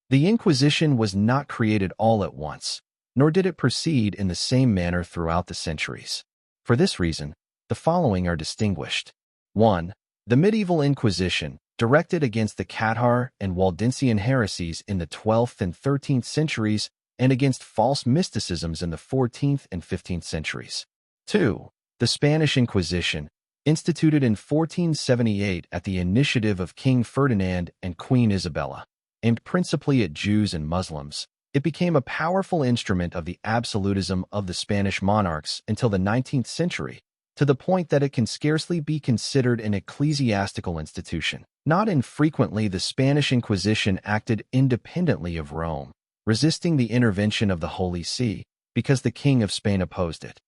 The Inquisition was not created all at once, nor did it proceed in the same manner throughout the centuries. For this reason, the following are distinguished. 1. The medieval Inquisition, directed against the Cathar and Waldensian heresies in the 12th and 13th centuries and against false mysticisms in the 14th and 15th centuries. 2. The Spanish Inquisition, instituted in 1478 at the initiative of King Ferdinand and Queen Isabella, aimed principally at Jews and Muslims. It became a powerful instrument of the absolutism of the Spanish monarchs until the 19th century, to the point that it can scarcely be considered an ecclesiastical institution. Not infrequently, the Spanish Inquisition acted independently of Rome, resisting the intervention of the Holy See, because the King of Spain opposed it.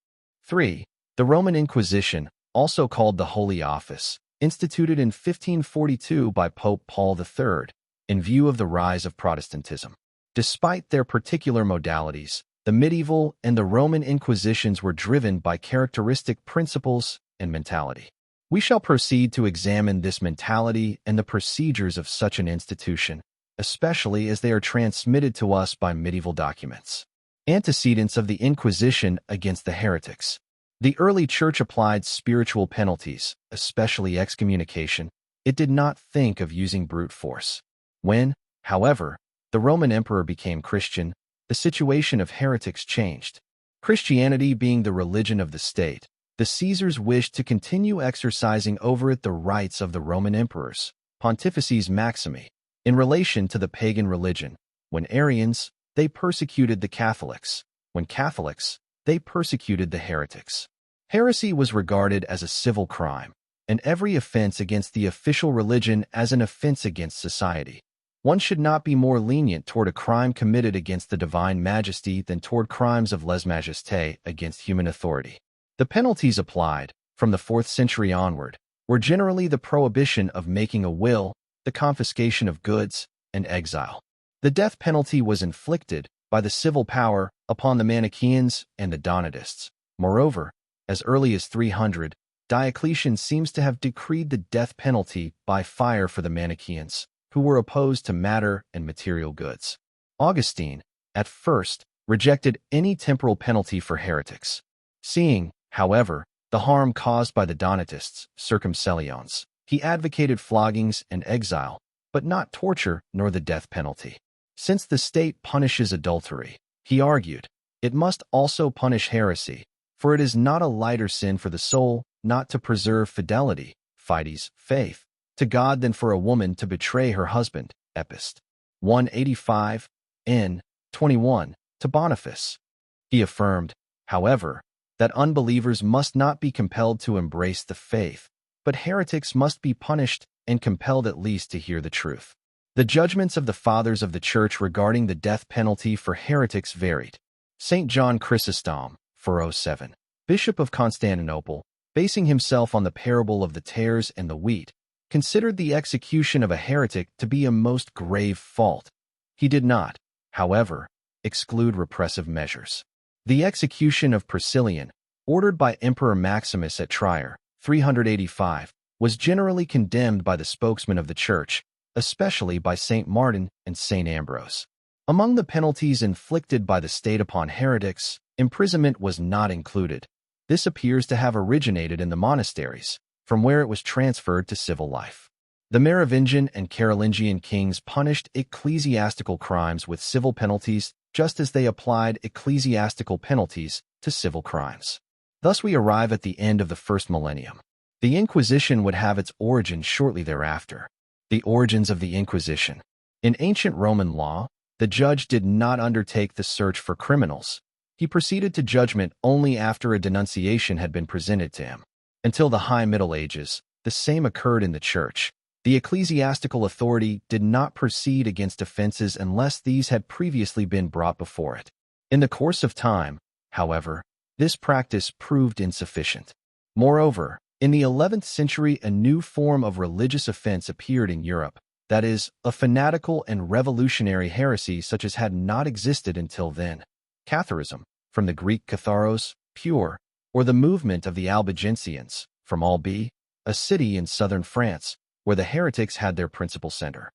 3. The Roman Inquisition, also called the Holy Office, instituted in 1542 by Pope Paul III, in view of the rise of Protestantism. Despite their particular modalities, the medieval and the Roman Inquisitions were driven by characteristic principles and mentality. We shall proceed to examine this mentality and the procedures of such an institution, especially as they are transmitted to us by medieval documents. Antecedents of the Inquisition against the heretics. The early church applied spiritual penalties, especially excommunication. It did not think of using brute force. When, however, the Roman emperor became Christian, the situation of heretics changed. Christianity being the religion of the state, the Caesars wished to continue exercising over it the rights of the Roman emperors, Pontifices Maximi, in relation to the pagan religion. When Arians, they persecuted the Catholics. When Catholics, they persecuted the heretics. Heresy was regarded as a civil crime, and every offense against the official religion as an offense against society. One should not be more lenient toward a crime committed against the divine majesty than toward crimes of lèse-majesté against human authority. The penalties applied, from the 4th century onward, were generally the prohibition of making a will, the confiscation of goods, and exile. The death penalty was inflicted by the civil power upon the Manichaeans and the Donatists. Moreover, as early as 300, Diocletian seems to have decreed the death penalty by fire for the Manichaeans, who were opposed to matter and material goods. Augustine, at first, rejected any temporal penalty for heretics. Seeing, however, the harm caused by the Donatists, circumcellions, he advocated floggings and exile, but not torture nor the death penalty. Since the state punishes adultery, he argued, it must also punish heresy, for it is not a lighter sin for the soul not to preserve fidelity, fides, faith, to God than for a woman to betray her husband, Epist. 185, n. 21, to Boniface. He affirmed, however, that unbelievers must not be compelled to embrace the faith, but heretics must be punished and compelled at least to hear the truth. The judgments of the Fathers of the Church regarding the death penalty for heretics varied. St. John Chrysostom, 407, Bishop of Constantinople, basing himself on the parable of the tares and the wheat, considered the execution of a heretic to be a most grave fault. He did not, however, exclude repressive measures. The execution of Priscillian, ordered by Emperor Maximus at Trier, 385, was generally condemned by the spokesmen of the Church, especially by St. Martin and St. Ambrose. Among the penalties inflicted by the state upon heretics, imprisonment was not included. This appears to have originated in the monasteries, from where it was transferred to civil life. The Merovingian and Carolingian kings punished ecclesiastical crimes with civil penalties just as they applied ecclesiastical penalties to civil crimes. Thus we arrive at the end of the first millennium. The Inquisition would have its origin shortly thereafter. The origins of the Inquisition. In ancient Roman law, the judge did not undertake the search for criminals. He proceeded to judgment only after a denunciation had been presented to him. Until the High Middle Ages, the same occurred in the Church. The ecclesiastical authority did not proceed against offenses unless these had previously been brought before it. In the course of time, however, this practice proved insufficient. Moreover, in the 11th century a new form of religious offense appeared in Europe, that is, a fanatical and revolutionary heresy such as had not existed until then. Catharism, from the Greek katharos, pure, or the movement of the Albigensians, from Albi, a city in southern France, where the heretics had their principal center.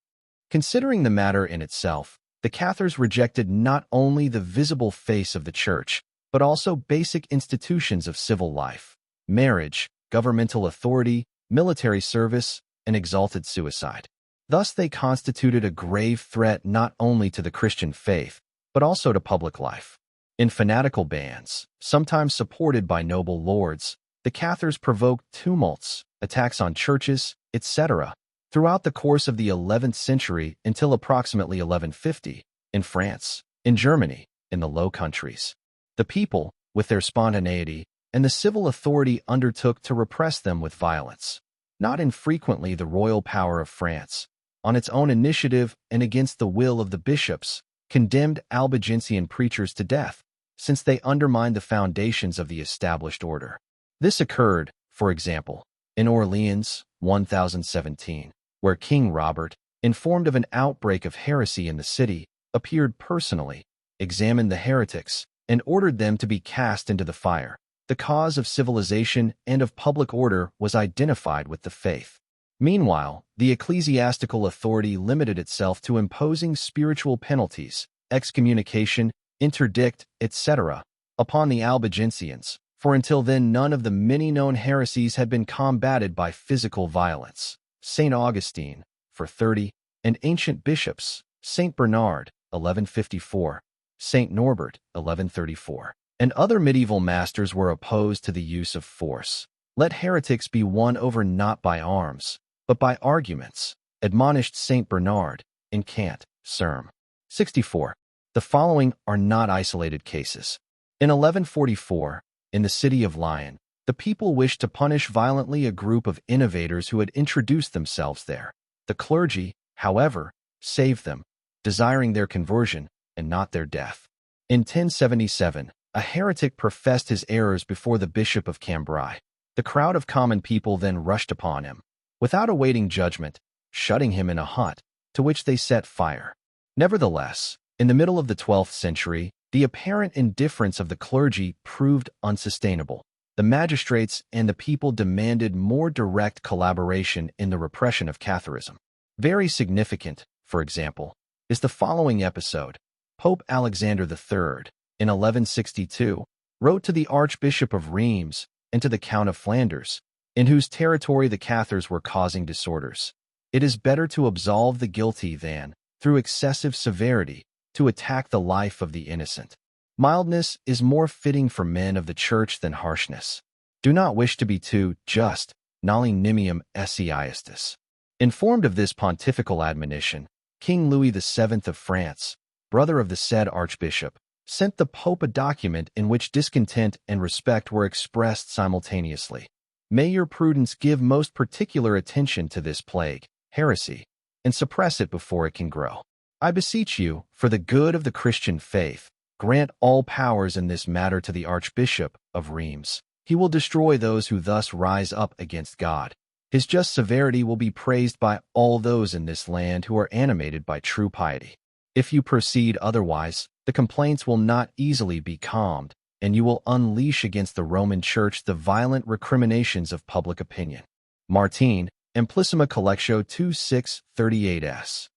Considering the matter in itself, The Cathars rejected not only the visible face of the church, but also basic institutions of civil life, marriage, governmental authority, military service, and exalted suicide. Thus, they constituted a grave threat not only to the Christian faith, but also to public life. In fanatical bands, sometimes supported by noble lords, the Cathars provoked tumults, attacks on churches, etc., throughout the course of the 11th century until approximately 1150, in France, in Germany, in the Low Countries. The people, with their spontaneity, and the civil authority undertook to repress them with violence. Not infrequently the royal power of France, on its own initiative and against the will of the bishops, condemned Albigensian preachers to death, since they undermined the foundations of the established order. This occurred, for example, in Orleans, 1017, where King Robert, informed of an outbreak of heresy in the city, appeared personally, examined the heretics, and ordered them to be cast into the fire. The cause of civilization and of public order was identified with the faith. Meanwhile, the ecclesiastical authority limited itself to imposing spiritual penalties, excommunication, interdict, etc., upon the Albigensians, for until then none of the many known heresies had been combated by physical violence. St. Augustine, for 30, and ancient bishops, St. Bernard, 1154, St. Norbert, 1134, and other medieval masters were opposed to the use of force. Let heretics be won over not by arms, but by arguments, admonished St. Bernard, in Cant. Serm. 64. The following are not isolated cases. In 1144, in the city of Lyon, the people wished to punish violently a group of innovators who had introduced themselves there. The clergy, however, saved them, desiring their conversion and not their death. In 1077, a heretic professed his errors before the Bishop of Cambrai. The crowd of common people then rushed upon him, without awaiting judgment, shutting him in a hut, to which they set fire. Nevertheless, in the middle of the 12th century, the apparent indifference of the clergy proved unsustainable. The magistrates and the people demanded more direct collaboration in the repression of Catharism. Very significant, for example, is the following episode. Pope Alexander III, in 1162, wrote to the Archbishop of Reims and to the Count of Flanders, in whose territory the Cathars were causing disorders. It is better to absolve the guilty than, through excessive severity, to attack the life of the innocent. Mildness is more fitting for men of the Church than harshness. Do not wish to be too just, noli nimium esse iestis. Informed of this pontifical admonition, King Louis VII of France, brother of the said archbishop, sent the Pope a document in which discontent and respect were expressed simultaneously. May your prudence give most particular attention to this plague, heresy, and suppress it before it can grow. I beseech you, for the good of the Christian faith, grant all powers in this matter to the Archbishop of Reims. He will destroy those who thus rise up against God. His just severity will be praised by all those in this land who are animated by true piety. If you proceed otherwise, the complaints will not easily be calmed, and you will unleash against the Roman Church the violent recriminations of public opinion. Martin, Amplissima Collectio 2638s.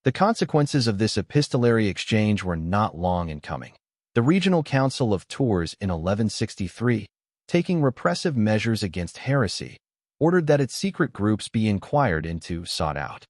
The consequences of this epistolary exchange were not long in coming. The Regional Council of Tours in 1163, taking repressive measures against heresy, ordered that its secret groups be inquired into, sought out.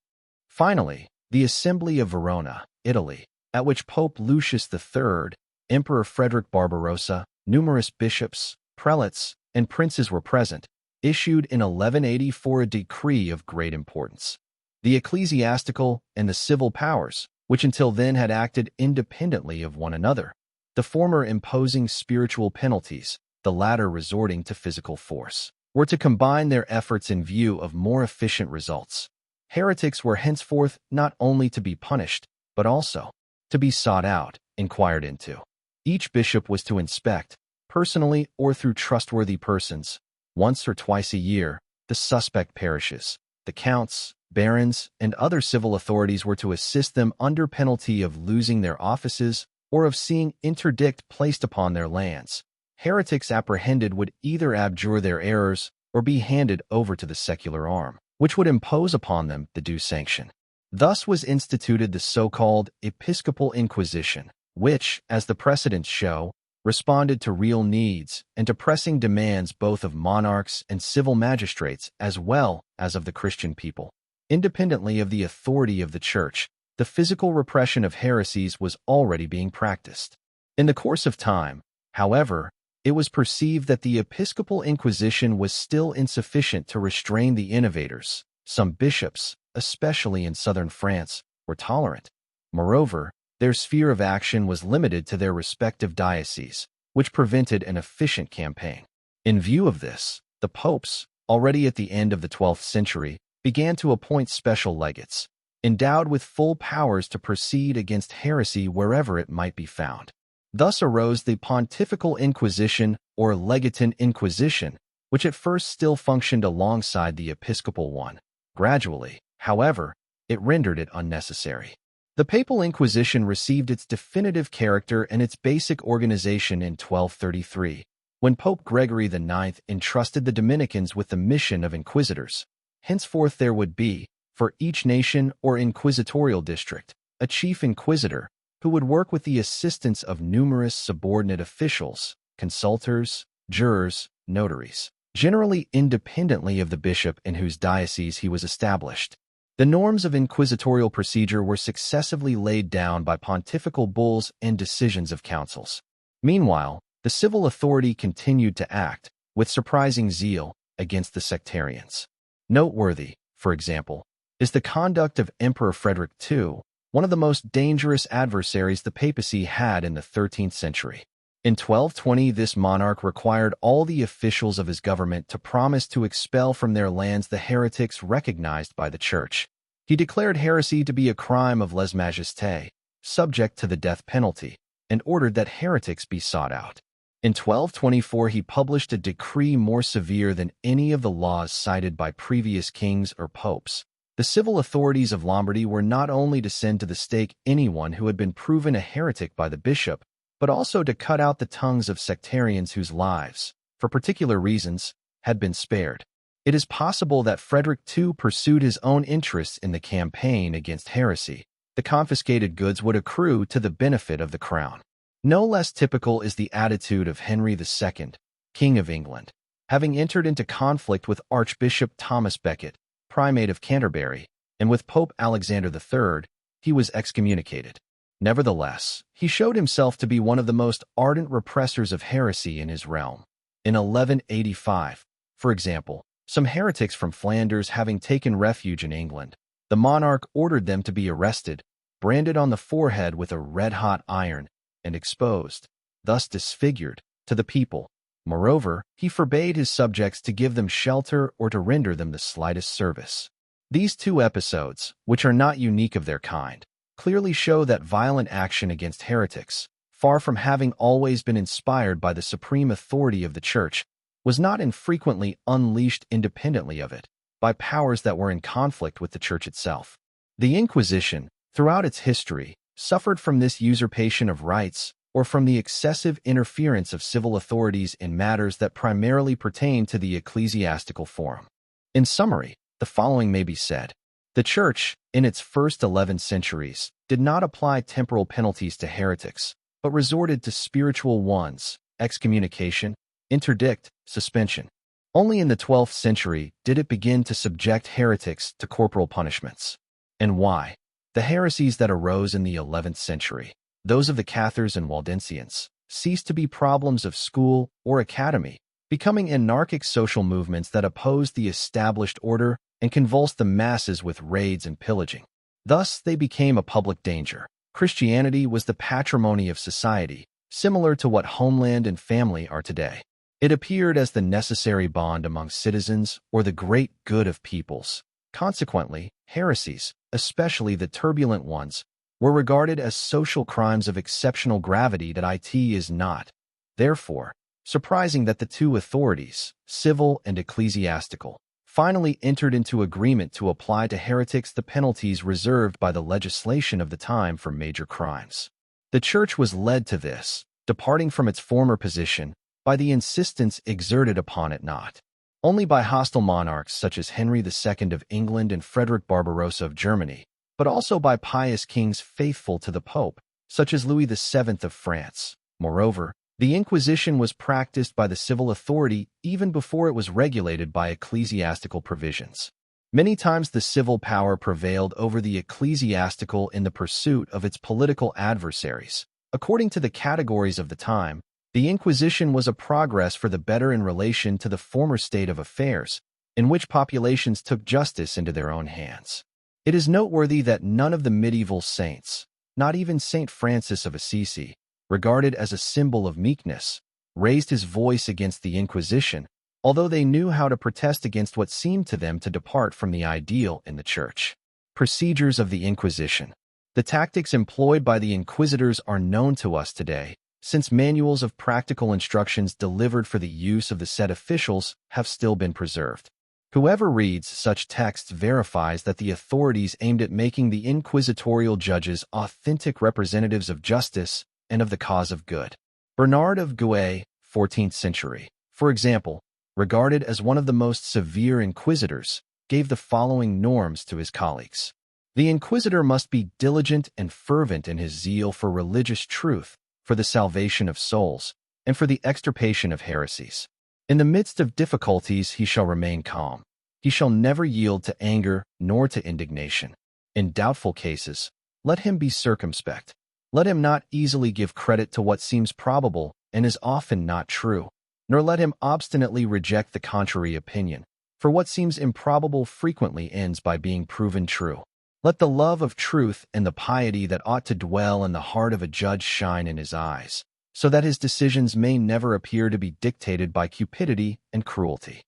Finally, the Assembly of Verona, Italy, at which Pope Lucius III, Emperor Frederick Barbarossa, numerous bishops, prelates, and princes were present, issued in 1184 a decree of great importance. The ecclesiastical and the civil powers, which until then had acted independently of one another, the former imposing spiritual penalties, the latter resorting to physical force, were to combine their efforts in view of more efficient results. Heretics were henceforth not only to be punished, but also to be sought out, inquired into. Each bishop was to inspect, personally or through trustworthy persons, once or twice a year, the suspect parishes. The counts, barons, and other civil authorities were to assist them under penalty of losing their offices or of seeing interdict placed upon their lands. Heretics apprehended would either abjure their errors or be handed over to the secular arm, which would impose upon them the due sanction. Thus was instituted the so-called Episcopal Inquisition, which, as the precedents show, responded to real needs and to pressing demands both of monarchs and civil magistrates as well as of the Christian people. Independently of the authority of the Church, the physical repression of heresies was already being practiced. In the course of time, however, it was perceived that the Episcopal Inquisition was still insufficient to restrain the innovators. Some bishops, especially in southern France, were tolerant. Moreover, their sphere of action was limited to their respective dioceses, which prevented an efficient campaign. In view of this, the popes, already at the end of the 12th century, began to appoint special legates, endowed with full powers to proceed against heresy wherever it might be found. Thus arose the Pontifical Inquisition or Legatine Inquisition, which at first still functioned alongside the episcopal one. Gradually, however, it rendered it unnecessary. The Papal Inquisition received its definitive character and its basic organization in 1233, when Pope Gregory IX entrusted the Dominicans with the mission of inquisitors. Henceforth there would be, for each nation or inquisitorial district, a chief inquisitor, who would work with the assistance of numerous subordinate officials, consultors, jurors, notaries, generally independently of the bishop in whose diocese he was established. The norms of inquisitorial procedure were successively laid down by pontifical bulls and decisions of councils. Meanwhile, the civil authority continued to act, with surprising zeal, against the sectarians. Noteworthy, for example, is the conduct of Emperor Frederick II, one of the most dangerous adversaries the papacy had in the 13th century. In 1220, this monarch required all the officials of his government to promise to expel from their lands the heretics recognized by the Church. He declared heresy to be a crime of lèse-majesté, subject to the death penalty, and ordered that heretics be sought out. In 1224, he published a decree more severe than any of the laws cited by previous kings or popes. The civil authorities of Lombardy were not only to send to the stake anyone who had been proven a heretic by the bishop, but also to cut out the tongues of sectarians whose lives, for particular reasons, had been spared. It is possible that Frederick II pursued his own interests in the campaign against heresy. The confiscated goods would accrue to the benefit of the crown. No less typical is the attitude of Henry II, King of England. Having entered into conflict with Archbishop Thomas Becket, Primate of Canterbury, and with Pope Alexander III, he was excommunicated. Nevertheless, he showed himself to be one of the most ardent repressors of heresy in his realm. In 1185, for example, some heretics from Flanders having taken refuge in England, the monarch ordered them to be arrested, branded on the forehead with a red-hot iron, and exposed, thus disfigured, to the people. Moreover, he forbade his subjects to give them shelter or to render them the slightest service. These two episodes, which are not unique of their kind, clearly show that violent action against heretics, far from having always been inspired by the supreme authority of the Church, was not infrequently unleashed independently of it, by powers that were in conflict with the Church itself. The Inquisition, throughout its history, suffered from this usurpation of rights or from the excessive interference of civil authorities in matters that primarily pertain to the ecclesiastical forum. In summary, the following may be said. The Church, in its first 11 centuries, did not apply temporal penalties to heretics, but resorted to spiritual ones, excommunication, interdict, suspension. Only in the 12th century did it begin to subject heretics to corporal punishments. And why? The heresies that arose in the 11th century, those of the Cathars and Waldensians, ceased to be problems of school or academy, becoming anarchic social movements that opposed the established order and convulsed the masses with raids and pillaging. Thus, they became a public danger. Christianity was the patrimony of society, similar to what homeland and family are today. It appeared as the necessary bond among citizens or the great good of peoples. Consequently, heresies, especially the turbulent ones, were regarded as social crimes of exceptional gravity that it is not. Therefore, surprising that the two authorities, civil and ecclesiastical, finally entered into agreement to apply to heretics the penalties reserved by the legislation of the time for major crimes. The Church was led to this, departing from its former position, by the insistence exerted upon it not only by hostile monarchs such as Henry II of England and Frederick Barbarossa of Germany, but also by pious kings faithful to the Pope, such as Louis VII of France. Moreover, the Inquisition was practiced by the civil authority even before it was regulated by ecclesiastical provisions. Many times the civil power prevailed over the ecclesiastical in the pursuit of its political adversaries. According to the categories of the time, the Inquisition was a progress for the better in relation to the former state of affairs, in which populations took justice into their own hands. It is noteworthy that none of the medieval saints, not even Saint Francis of Assisi, regarded as a symbol of meekness, raised his voice against the Inquisition, although they knew how to protest against what seemed to them to depart from the ideal in the Church. Procedures of the Inquisition. The tactics employed by the inquisitors are known to us today, since manuals of practical instructions delivered for the use of the said officials have still been preserved. Whoever reads such texts verifies that the authorities aimed at making the inquisitorial judges authentic representatives of justice and of the cause of good. Bernard of Gouay, 14th century, for example, regarded as one of the most severe inquisitors, gave the following norms to his colleagues. The inquisitor must be diligent and fervent in his zeal for religious truth, for the salvation of souls, and for the extirpation of heresies. In the midst of difficulties he shall remain calm. He shall never yield to anger nor to indignation. In doubtful cases, let him be circumspect. Let him not easily give credit to what seems probable and is often not true, nor let him obstinately reject the contrary opinion, for what seems improbable frequently ends by being proven true. Let the love of truth and the piety that ought to dwell in the heart of a judge shine in his eyes, so that his decisions may never appear to be dictated by cupidity and cruelty.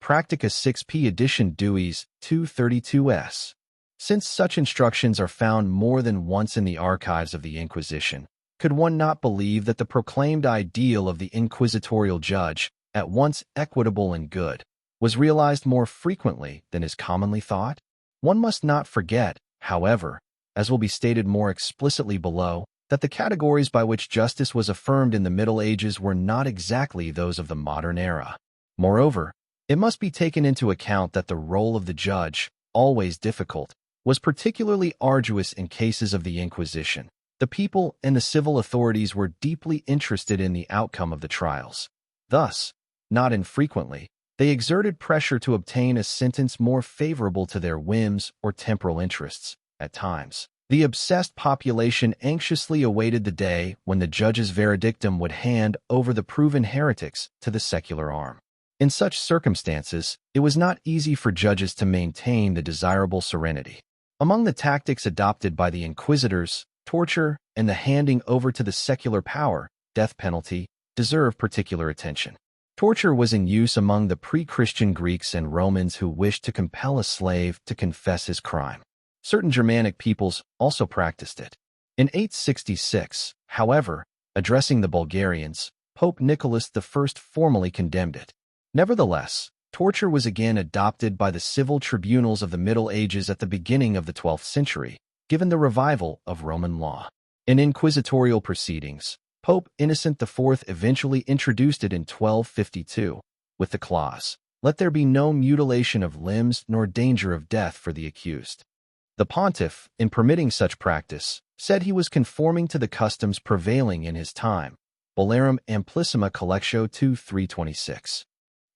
Practica 6p edition Dewey's 232s. Since such instructions are found more than once in the archives of the Inquisition, could one not believe that the proclaimed ideal of the inquisitorial judge, at once equitable and good, was realized more frequently than is commonly thought? One must not forget, however, as will be stated more explicitly below, that the categories by which justice was affirmed in the Middle Ages were not exactly those of the modern era. Moreover, it must be taken into account that the role of the judge, always difficult, was particularly arduous in cases of the Inquisition. The people and the civil authorities were deeply interested in the outcome of the trials. Thus, not infrequently, they exerted pressure to obtain a sentence more favorable to their whims or temporal interests. At times, the obsessed population anxiously awaited the day when the judge's veredictum would hand over the proven heretics to the secular arm. In such circumstances, it was not easy for judges to maintain the desirable serenity. Among the tactics adopted by the inquisitors, torture and the handing over to the secular power, death penalty, deserve particular attention. Torture was in use among the pre-Christian Greeks and Romans who wished to compel a slave to confess his crime. Certain Germanic peoples also practiced it. In 866, however, addressing the Bulgarians, Pope Nicholas I formally condemned it. Nevertheless, torture was again adopted by the civil tribunals of the Middle Ages at the beginning of the 12th century, given the revival of Roman law. In inquisitorial proceedings, Pope Innocent IV eventually introduced it in 1252, with the clause, "Let there be no mutilation of limbs nor danger of death for the accused." The pontiff, in permitting such practice, said he was conforming to the customs prevailing in his time. Bollarum Amplissima Collectio 2-326.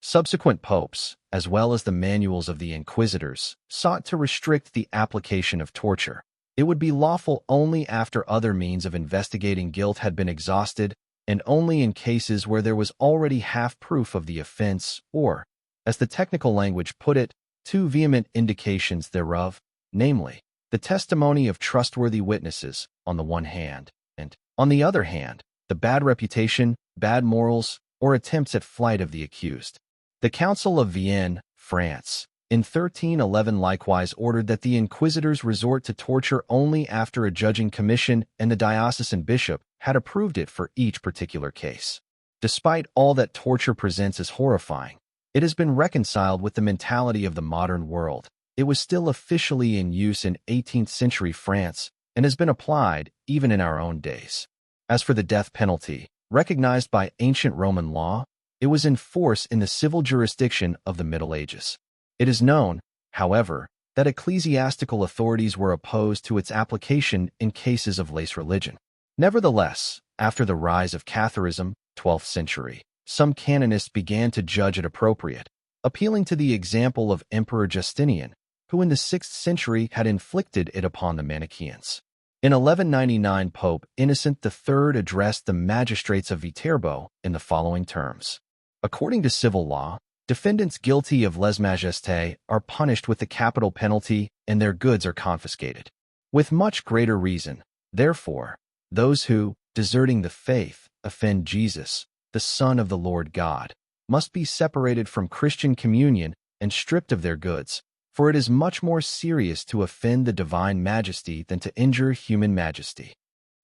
Subsequent popes, as well as the manuals of the inquisitors, sought to restrict the application of torture. It would be lawful only after other means of investigating guilt had been exhausted, and only in cases where there was already half proof of the offense or, as the technical language put it, two vehement indications thereof, namely, the testimony of trustworthy witnesses, on the one hand, and, on the other hand, the bad reputation, bad morals, or attempts at flight of the accused. The Council of Vienne, France, in 1311 likewise ordered that the inquisitors resort to torture only after a judging commission and the diocesan bishop had approved it for each particular case. Despite all that torture presents as horrifying, it has been reconciled with the mentality of the modern world. It was still officially in use in 18th century France and has been applied even in our own days. As for the death penalty, recognized by ancient Roman law, it was in force in the civil jurisdiction of the Middle Ages. It is known, however, that ecclesiastical authorities were opposed to its application in cases of laic religion. Nevertheless, after the rise of Catharism, 12th century, some canonists began to judge it appropriate, appealing to the example of Emperor Justinian, who in the 6th century had inflicted it upon the Manichaeans. In 1199, Pope Innocent III addressed the magistrates of Viterbo in the following terms. According to civil law, defendants guilty of lèse-majesté are punished with the capital penalty and their goods are confiscated. With much greater reason, therefore, those who, deserting the faith, offend Jesus, the Son of the Lord God, must be separated from Christian communion and stripped of their goods, for it is much more serious to offend the divine majesty than to injure human majesty.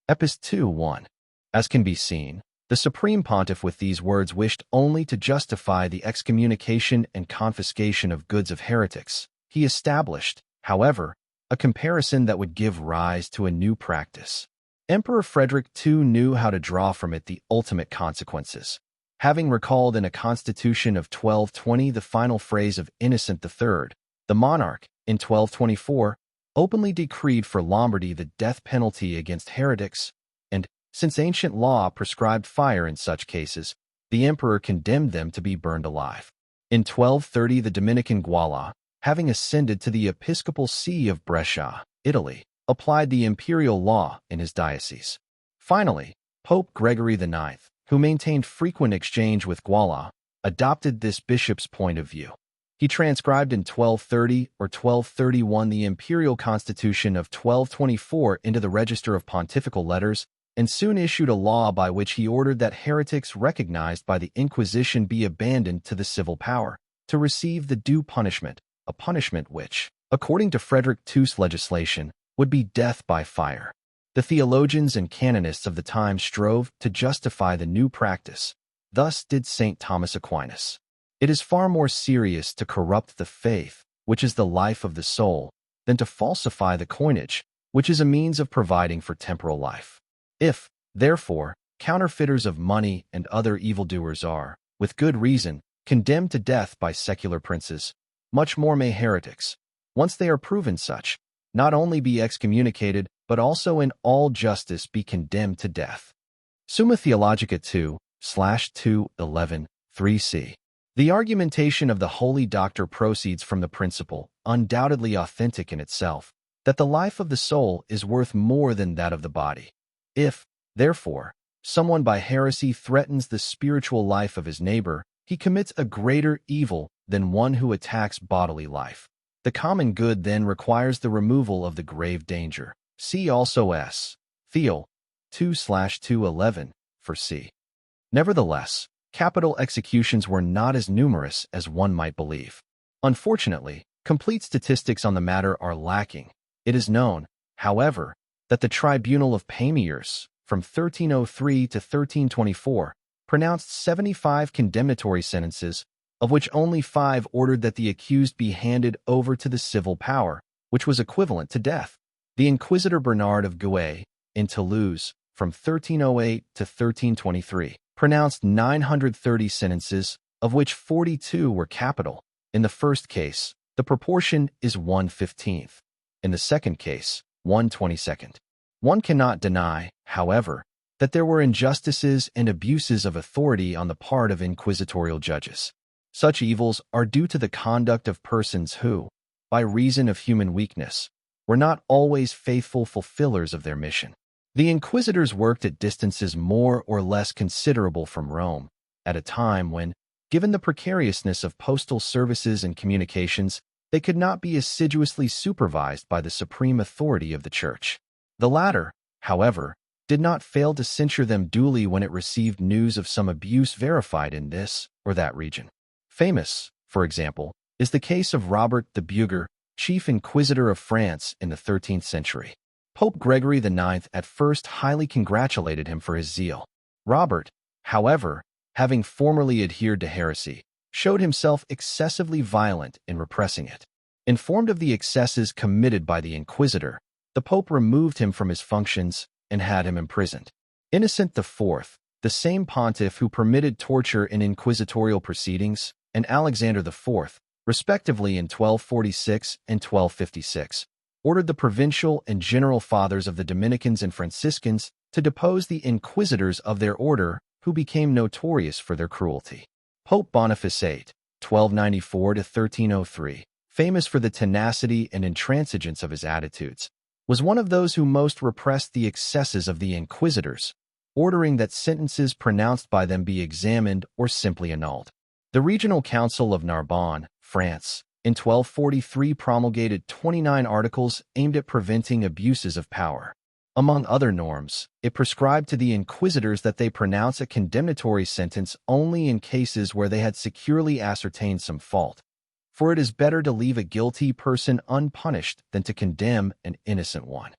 Epist 2:1. As can be seen, the Supreme Pontiff with these words wished only to justify the excommunication and confiscation of goods of heretics. He established, however, a comparison that would give rise to a new practice. Emperor Frederick II knew how to draw from it the ultimate consequences. Having recalled in a constitution of 1220 the final phrase of Innocent III, the monarch, in 1224, openly decreed for Lombardy the death penalty against heretics, and, since ancient law prescribed fire in such cases, the emperor condemned them to be burned alive. In 1230, the Dominican Guala, having ascended to the episcopal see of Brescia, Italy, applied the imperial law in his diocese. Finally, Pope Gregory IX, who maintained frequent exchange with Guala, adopted this bishop's point of view. He transcribed in 1230 or 1231 the imperial constitution of 1224 into the register of pontifical letters, and soon issued a law by which he ordered that heretics recognized by the Inquisition be abandoned to the civil power, to receive the due punishment, a punishment which, according to Frederick II's legislation, would be death by fire. The theologians and canonists of the time strove to justify the new practice. Thus did St. Thomas Aquinas. It is far more serious to corrupt the faith, which is the life of the soul, than to falsify the coinage, which is a means of providing for temporal life. If, therefore, counterfeiters of money and other evildoers are, with good reason, condemned to death by secular princes, much more may heretics, once they are proven such, not only be excommunicated, but also in all justice be condemned to death. Summa Theologica 2/211, 3c. The argumentation of the Holy Doctor proceeds from the principle, undoubtedly authentic in itself, that the life of the soul is worth more than that of the body. If, therefore, someone by heresy threatens the spiritual life of his neighbor, he commits a greater evil than one who attacks bodily life. The common good then requires the removal of the grave danger. See also S. Theo 2/211 for c. Nevertheless, capital executions were not as numerous as one might believe. Unfortunately, complete statistics on the matter are lacking. It is known, however, that the Tribunal of Pamiers, from 1303 to 1324, pronounced 75 condemnatory sentences, of which only 5 ordered that the accused be handed over to the civil power, which was equivalent to death. The Inquisitor Bernard of Gouet, in Toulouse, from 1308 to 1323, pronounced 930 sentences, of which 42 were capital. In the first case, the proportion is 1/15. In the second case, 1/22. One cannot deny, however, that there were injustices and abuses of authority on the part of inquisitorial judges. Such evils are due to the conduct of persons who, by reason of human weakness, were not always faithful fulfillers of their mission. The inquisitors worked at distances more or less considerable from Rome, at a time when, given the precariousness of postal services and communications, they could not be assiduously supervised by the supreme authority of the Church. The latter, however, did not fail to censure them duly when it received news of some abuse verified in this or that region. Famous, for example, is the case of Robert the Buger, chief inquisitor of France in the 13th century. Pope Gregory IX at first highly congratulated him for his zeal. Robert, however, having formerly adhered to heresy, showed himself excessively violent in repressing it. Informed of the excesses committed by the inquisitor, the Pope removed him from his functions and had him imprisoned. Innocent IV, the same pontiff who permitted torture in inquisitorial proceedings, and Alexander IV, respectively in 1246 and 1256, ordered the provincial and general fathers of the Dominicans and Franciscans to depose the inquisitors of their order, who became notorious for their cruelty. Pope Boniface VIII, 1294–1303, famous for the tenacity and intransigence of his attitudes, was one of those who most repressed the excesses of the inquisitors, ordering that sentences pronounced by them be examined or simply annulled. The Regional Council of Narbonne, France, in 1243 promulgated 29 articles aimed at preventing abuses of power. Among other norms, it prescribed to the inquisitors that they pronounce a condemnatory sentence only in cases where they had securely ascertained some fault, for it is better to leave a guilty person unpunished than to condemn an innocent one.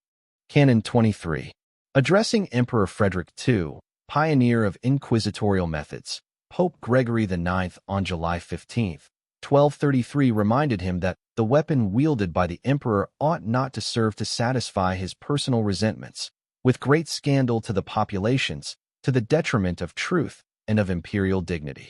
Canon 23. Addressing Emperor Frederick II, pioneer of inquisitorial methods, Pope Gregory IX on July 15, 1233 reminded him that the weapon wielded by the emperor ought not to serve to satisfy his personal resentments, with great scandal to the populations, to the detriment of truth and of imperial dignity.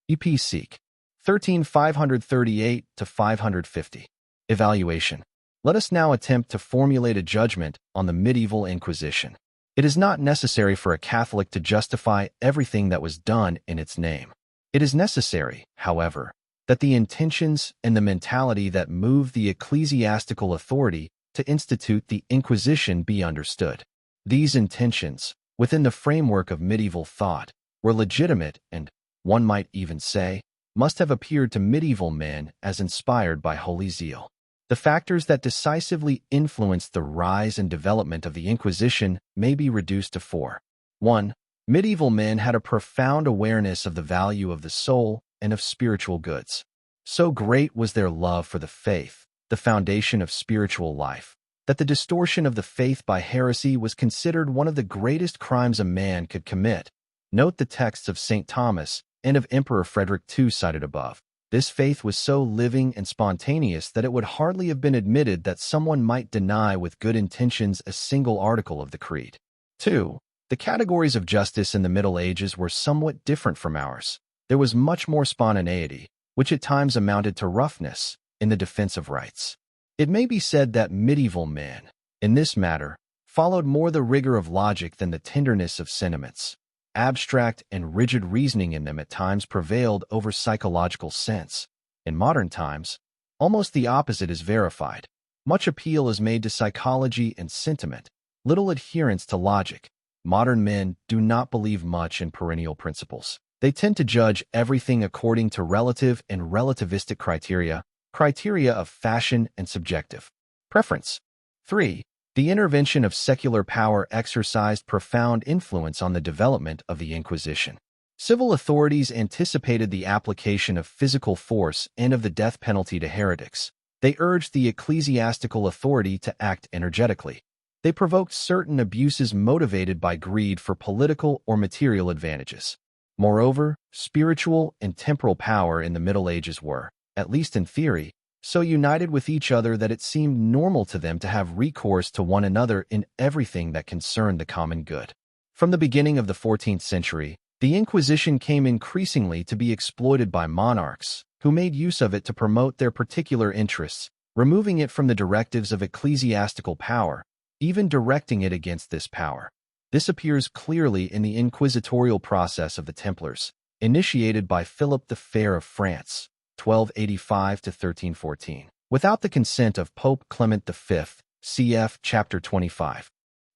EP Seek. 13–538–550. Evaluation. Let us now attempt to formulate a judgment on the medieval Inquisition. It is not necessary for a Catholic to justify everything that was done in its name. It is necessary, however, that the intentions and the mentality that moved the ecclesiastical authority to institute the Inquisition be understood. These intentions, within the framework of medieval thought, were legitimate and, one might even say, must have appeared to medieval men as inspired by holy zeal. The factors that decisively influenced the rise and development of the Inquisition may be reduced to four. 1. Medieval men had a profound awareness of the value of the soul and of spiritual goods. So great was their love for the faith, the foundation of spiritual life, that the distortion of the faith by heresy was considered one of the greatest crimes a man could commit. Note the texts of St. Thomas and of Emperor Frederick II cited above. This faith was so living and spontaneous that it would hardly have been admitted that someone might deny with good intentions a single article of the creed. 2. The categories of justice in the Middle Ages were somewhat different from ours. There was much more spontaneity, which at times amounted to roughness, in the defense of rights. It may be said that medieval men, in this matter, followed more the rigor of logic than the tenderness of sentiments. Abstract and rigid reasoning in them at times prevailed over psychological sense. In modern times, almost the opposite is verified. Much appeal is made to psychology and sentiment, little adherence to logic. Modern men do not believe much in perennial principles. They tend to judge everything according to relative and relativistic criteria of fashion and subjective preference. 3. The intervention of secular power exercised profound influence on the development of the Inquisition. Civil authorities anticipated the application of physical force and of the death penalty to heretics. They urged the ecclesiastical authority to act energetically. They provoked certain abuses motivated by greed for political or material advantages. Moreover, spiritual and temporal power in the Middle Ages were, at least in theory, so united with each other that it seemed normal to them to have recourse to one another in everything that concerned the common good. From the beginning of the 14th century, the Inquisition came increasingly to be exploited by monarchs, who made use of it to promote their particular interests, removing it from the directives of ecclesiastical power, even directing it against this power. This appears clearly in the inquisitorial process of the Templars, initiated by Philip the Fair of France, 1285–1314, without the consent of Pope Clement V, cf. Chapter 25.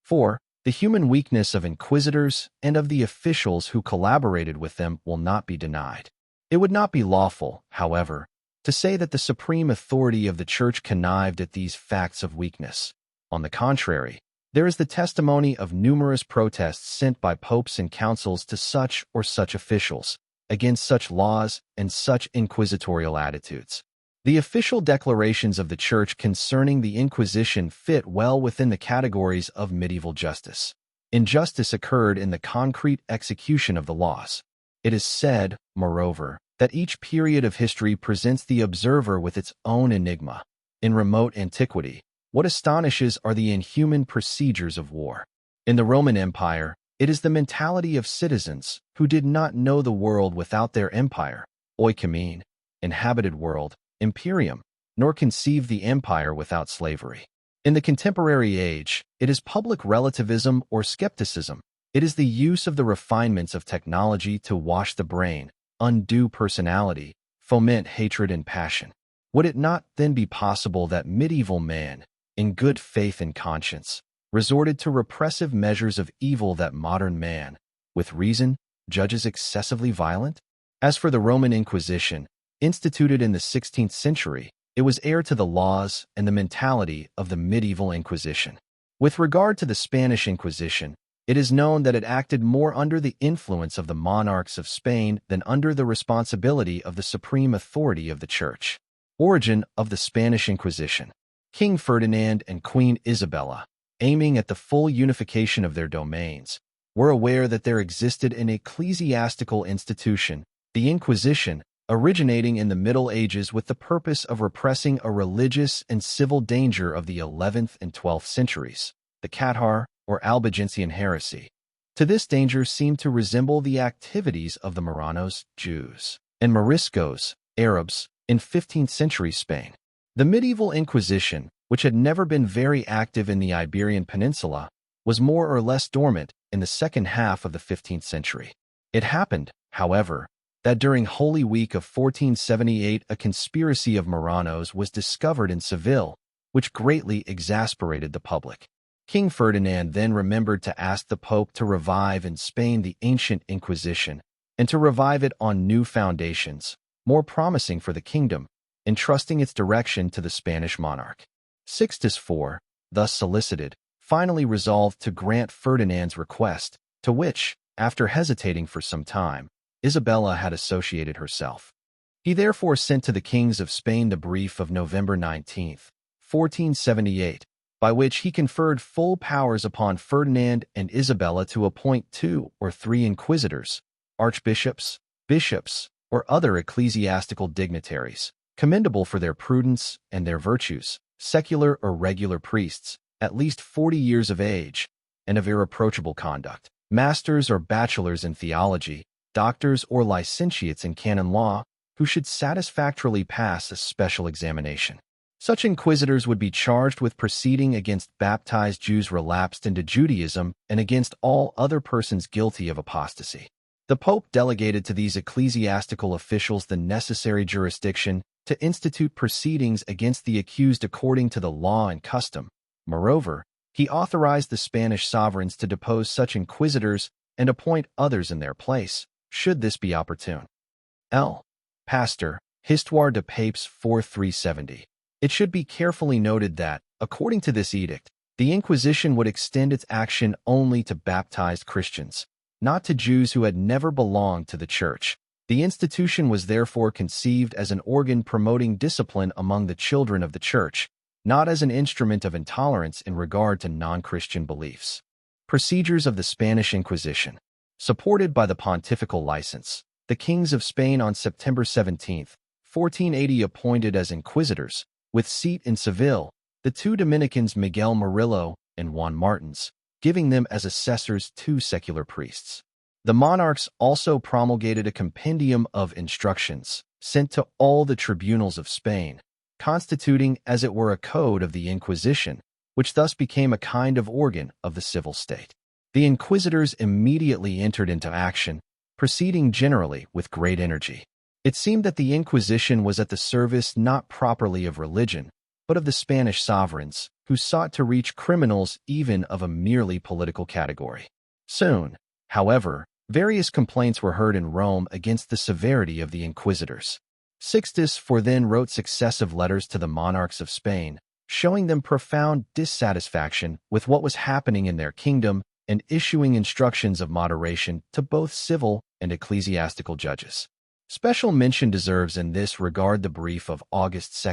4. The human weakness of inquisitors and of the officials who collaborated with them will not be denied. It would not be lawful, however, to say that the supreme authority of the Church connived at these facts of weakness. On the contrary, there is the testimony of numerous protests sent by popes and councils to such or such officials, against such laws and such inquisitorial attitudes. The official declarations of the Church concerning the Inquisition fit well within the categories of medieval justice. Injustice occurred in the concrete execution of the laws. It is said, moreover, that each period of history presents the observer with its own enigma. In remote antiquity, what astonishes are the inhuman procedures of war. In the Roman Empire, it is the mentality of citizens who did not know the world without their empire, oikoumene, inhabited world, imperium, nor conceive the empire without slavery. In the contemporary age, it is public relativism or skepticism. It is the use of the refinements of technology to wash the brain, undo personality, foment hatred and passion. Would it not then be possible that medieval man, in good faith and conscience, resorted to repressive measures of evil that modern man, with reason, judges excessively violent? As for the Roman Inquisition, instituted in the 16th century, it was heir to the laws and the mentality of the medieval Inquisition. With regard to the Spanish Inquisition, it is known that it acted more under the influence of the monarchs of Spain than under the responsibility of the supreme authority of the Church. Origin of the Spanish Inquisition. King Ferdinand and Queen Isabella, aiming at the full unification of their domains, were aware that there existed an ecclesiastical institution, the Inquisition, originating in the Middle Ages with the purpose of repressing a religious and civil danger of the 11th and 12th centuries, the Cathar or Albigensian heresy. To this danger seemed to resemble the activities of the Marranos, Jews, and Moriscos, Arabs, in 15th century Spain. The medieval Inquisition, which had never been very active in the Iberian Peninsula, was more or less dormant in the second half of the 15th century. It happened, however, that during Holy Week of 1478 a conspiracy of Marranos was discovered in Seville, which greatly exasperated the public. King Ferdinand then remembered to ask the Pope to revive in Spain the ancient Inquisition, and to revive it on new foundations, more promising for the kingdom, entrusting its direction to the Spanish monarch. Sixtus IV, thus solicited, finally resolved to grant Ferdinand's request, to which, after hesitating for some time, Isabella had associated herself. He therefore sent to the kings of Spain the brief of November 19, 1478, by which he conferred full powers upon Ferdinand and Isabella to appoint 2 or 3 inquisitors, archbishops, bishops, or other ecclesiastical dignitaries, commendable for their prudence and their virtues, secular or regular priests, at least 40 years of age, and of irreproachable conduct, masters or bachelors in theology, doctors or licentiates in canon law, who should satisfactorily pass a special examination. Such inquisitors would be charged with proceeding against baptized Jews relapsed into Judaism and against all other persons guilty of apostasy. The Pope delegated to these ecclesiastical officials the necessary jurisdiction to institute proceedings against the accused according to the law and custom. Moreover, he authorized the Spanish sovereigns to depose such inquisitors and appoint others in their place, should this be opportune. L. Pastor, Histoire de Papes 4370. It should be carefully noted that, according to this edict, the Inquisition would extend its action only to baptized Christians, not to Jews who had never belonged to the Church. The institution was therefore conceived as an organ promoting discipline among the children of the Church, not as an instrument of intolerance in regard to non-Christian beliefs. Procedures of the Spanish Inquisition. Supported by the pontifical license, the kings of Spain on September 17, 1480 appointed as inquisitors, with seat in Seville, the 2 Dominicans Miguel Murillo and Juan Martins, giving them as assessors 2 secular priests. The monarchs also promulgated a compendium of instructions, sent to all the tribunals of Spain, constituting as it were a code of the Inquisition, which thus became a kind of organ of the civil state. The inquisitors immediately entered into action, proceeding generally with great energy. It seemed that the Inquisition was at the service not properly of religion, but of the Spanish sovereigns, who sought to reach criminals even of a merely political category. Soon, however, various complaints were heard in Rome against the severity of the inquisitors. Sixtus IV then wrote successive letters to the monarchs of Spain, showing them profound dissatisfaction with what was happening in their kingdom and issuing instructions of moderation to both civil and ecclesiastical judges. Special mention deserves in this regard the brief of August 2,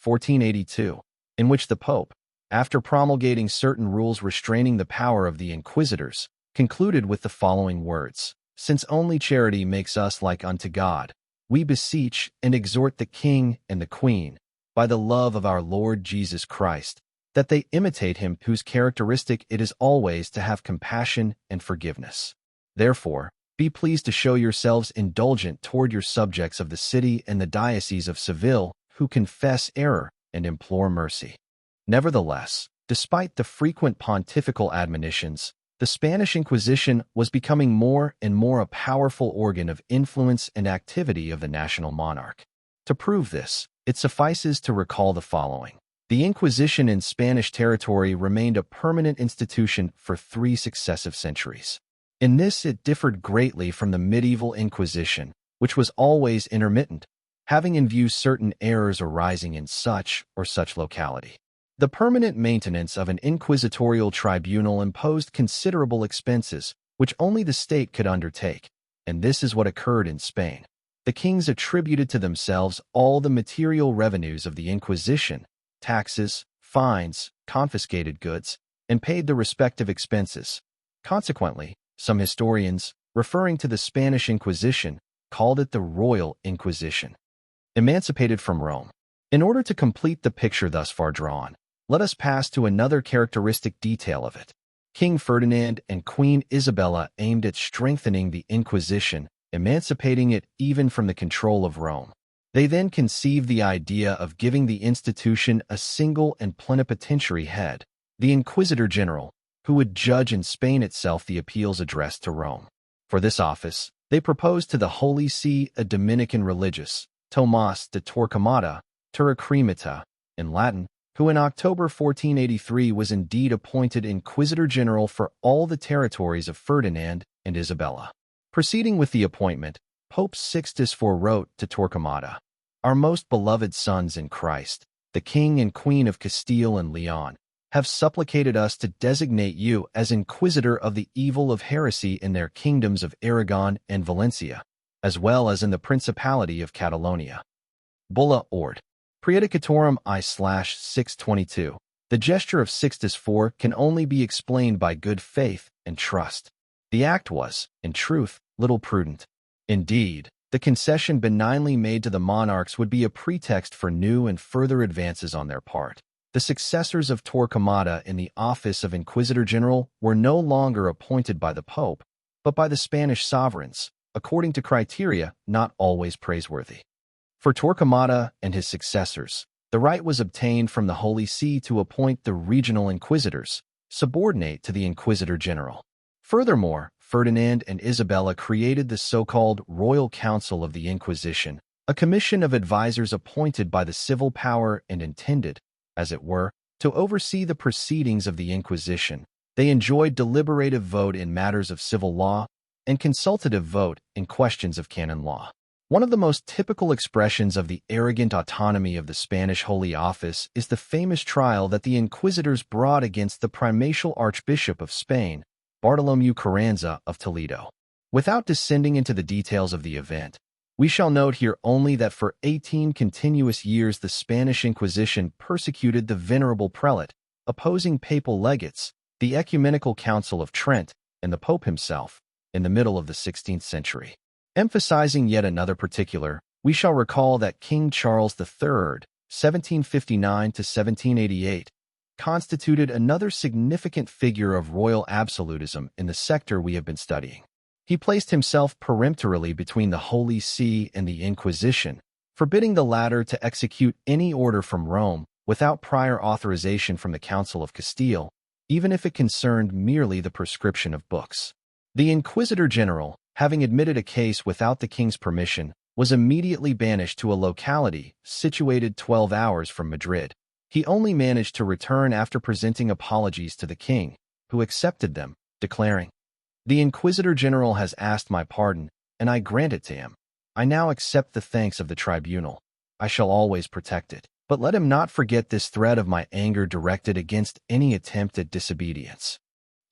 1482, in which the Pope, after promulgating certain rules restraining the power of the inquisitors, concluded with the following words: "Since only charity makes us like unto God, we beseech and exhort the King and the Queen, by the love of our Lord Jesus Christ, that they imitate him whose characteristic it is always to have compassion and forgiveness. Therefore, be pleased to show yourselves indulgent toward your subjects of the city and the diocese of Seville, who confess error and implore mercy. Nevertheless, despite the frequent pontifical admonitions, the Spanish Inquisition was becoming more and more a powerful organ of influence and activity of the national monarch. To prove this, it suffices to recall the following. The Inquisition in Spanish territory remained a permanent institution for 3 successive centuries. In this, it differed greatly from the medieval Inquisition, which was always intermittent, having in view certain errors arising in such or such locality. The permanent maintenance of an inquisitorial tribunal imposed considerable expenses, which only the state could undertake, and this is what occurred in Spain. The kings attributed to themselves all the material revenues of the Inquisition, taxes, fines, confiscated goods, and paid the respective expenses. Consequently, some historians, referring to the Spanish Inquisition, called it the Royal Inquisition. Emancipated from Rome. In order to complete the picture thus far drawn, let us pass to another characteristic detail of it. King Ferdinand and Queen Isabella aimed at strengthening the Inquisition, emancipating it even from the control of Rome. They then conceived the idea of giving the institution a single and plenipotentiary head, the Inquisitor General, who would judge in Spain itself the appeals addressed to Rome. For this office, they proposed to the Holy See a Dominican religious, Tomás de Torquemada, Turicremita, in Latin, who in October 1483 was indeed appointed Inquisitor General for all the territories of Ferdinand and Isabella. Proceeding with the appointment, Pope Sixtus IV wrote to Torquemada, "Our most beloved sons in Christ, the King and Queen of Castile and Leon, have supplicated us to designate you as Inquisitor of the evil of heresy in their kingdoms of Aragon and Valencia, as well as in the Principality of Catalonia." Bulla Ord. Praedicatorum I/622. The gesture of Sixtus IV can only be explained by good faith and trust. The act was, in truth, little prudent. Indeed, the concession benignly made to the monarchs would be a pretext for new and further advances on their part. The successors of Torquemada in the office of Inquisitor General were no longer appointed by the Pope, but by the Spanish sovereigns, according to criteria not always praiseworthy. For Torquemada and his successors, the right was obtained from the Holy See to appoint the regional inquisitors, subordinate to the Inquisitor General. Furthermore, Ferdinand and Isabella created the so-called Royal Council of the Inquisition, a commission of advisors appointed by the civil power and intended, as it were, to oversee the proceedings of the Inquisition. They enjoyed deliberative vote in matters of civil law and consultative vote in questions of canon law. One of the most typical expressions of the arrogant autonomy of the Spanish Holy Office is the famous trial that the inquisitors brought against the primatial Archbishop of Spain, Bartolomeu Carranza of Toledo. Without descending into the details of the event, we shall note here only that for 18 continuous years the Spanish Inquisition persecuted the venerable prelate, opposing papal legates, the Ecumenical Council of Trent, and the Pope himself, in the middle of the 16th century. Emphasizing yet another particular, we shall recall that King Charles III, 1759 to 1788, constituted another significant figure of royal absolutism in the sector we have been studying. He placed himself peremptorily between the Holy See and the Inquisition, forbidding the latter to execute any order from Rome without prior authorization from the Council of Castile, even if it concerned merely the prescription of books. The Inquisitor General, having admitted a case without the king's permission, was immediately banished to a locality situated 12 hours from Madrid. He only managed to return after presenting apologies to the king, who accepted them, declaring, "The Inquisitor General has asked my pardon, and I grant it to him. I now accept the thanks of the tribunal. I shall always protect it, but let him not forget this thread of my anger directed against any attempt at disobedience."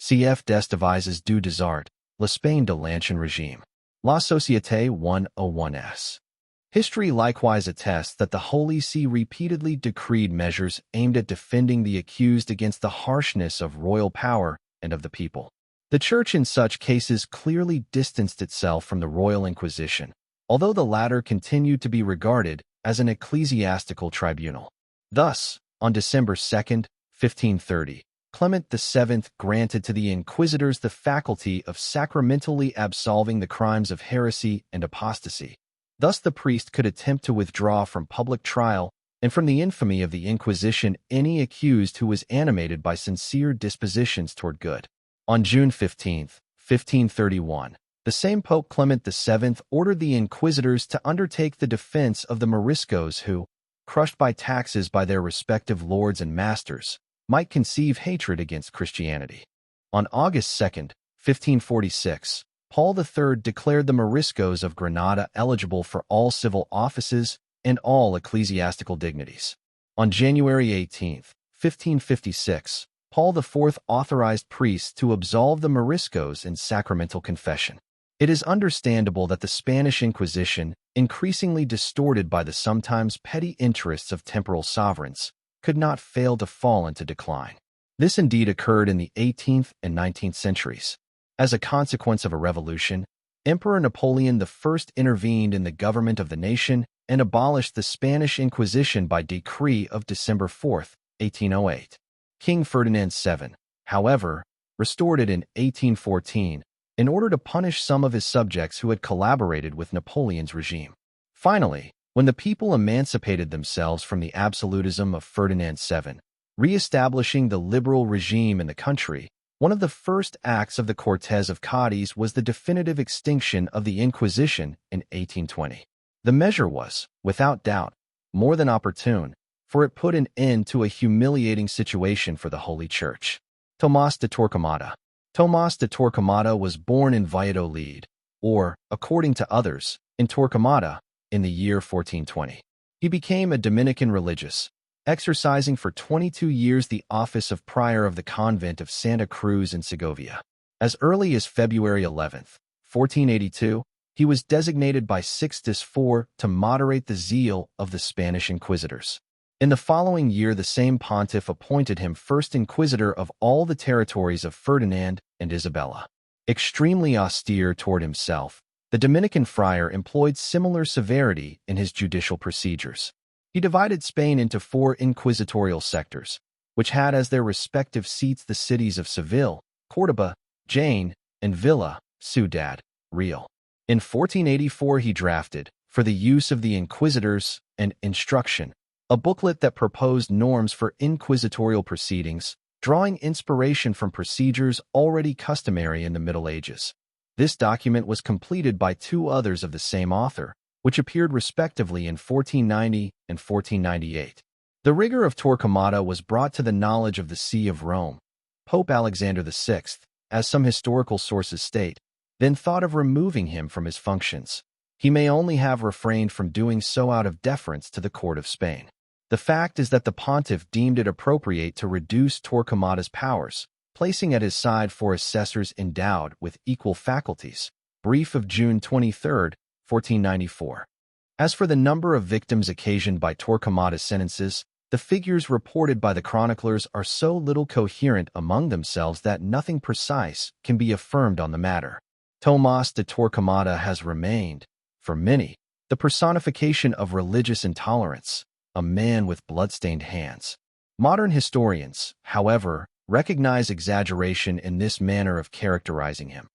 Cf. des devises du Desart, L'Espagne de l'Ancien Régime. La Société 101s. History likewise attests that the Holy See repeatedly decreed measures aimed at defending the accused against the harshness of royal power and of the people. The Church in such cases clearly distanced itself from the Royal Inquisition, although the latter continued to be regarded as an ecclesiastical tribunal. Thus, on December 2, 1530, Clement VII granted to the inquisitors the faculty of sacramentally absolving the crimes of heresy and apostasy. Thus the priest could attempt to withdraw from public trial and from the infamy of the Inquisition any accused who was animated by sincere dispositions toward good. On June 15, 1531, the same Pope Clement VII ordered the inquisitors to undertake the defense of the Moriscos who, crushed by taxes by their respective lords and masters, might conceive hatred against Christianity. On August 2, 1546, Paul III declared the Moriscos of Granada eligible for all civil offices and all ecclesiastical dignities. On January 18, 1556, Paul IV authorized priests to absolve the Moriscos in sacramental confession. It is understandable that the Spanish Inquisition, increasingly distorted by the sometimes petty interests of temporal sovereigns, could not fail to fall into decline. This indeed occurred in the 18th and 19th centuries. As a consequence of a revolution, Emperor Napoleon I intervened in the government of the nation and abolished the Spanish Inquisition by decree of December 4, 1808. King Ferdinand VII, however, restored it in 1814 in order to punish some of his subjects who had collaborated with Napoleon's regime. Finally, when the people emancipated themselves from the absolutism of Ferdinand VII, re-establishing the liberal regime in the country, one of the first acts of the Cortes of Cádiz was the definitive extinction of the Inquisition in 1820. The measure was, without doubt, more than opportune, for it put an end to a humiliating situation for the Holy Church. Tomás de Torquemada. Tomás de Torquemada was born in Valladolid, or, according to others, in Torquemada, in the year 1420. He became a Dominican religious, exercising for 22 years the office of prior of the convent of Santa Cruz in Segovia. As early as February 11, 1482, he was designated by Sixtus IV to moderate the zeal of the Spanish inquisitors. In the following year, the same pontiff appointed him first inquisitor of all the territories of Ferdinand and Isabella. Extremely austere toward himself, the Dominican friar employed similar severity in his judicial procedures. He divided Spain into 4 inquisitorial sectors, which had as their respective seats the cities of Seville, Córdoba, Jaén, and Villa, Ciudad Real. In 1484 he drafted, for the use of the inquisitors and instruction, a booklet that proposed norms for inquisitorial proceedings, drawing inspiration from procedures already customary in the Middle Ages. This document was completed by 2 others of the same author, which appeared respectively in 1490 and 1498. The rigor of Torquemada was brought to the knowledge of the See of Rome. Pope Alexander VI, as some historical sources state, then thought of removing him from his functions. He may only have refrained from doing so out of deference to the court of Spain. The fact is that the pontiff deemed it appropriate to reduce Torquemada's powers, placing at his side 4 assessors endowed with equal faculties. Brief of June 23, 1494. As for the number of victims occasioned by Torquemada's sentences, the figures reported by the chroniclers are so little coherent among themselves that nothing precise can be affirmed on the matter. Tomás de Torquemada has remained, for many, the personification of religious intolerance, a man with blood-stained hands. Modern historians, however, recognize exaggeration in this manner of characterizing him.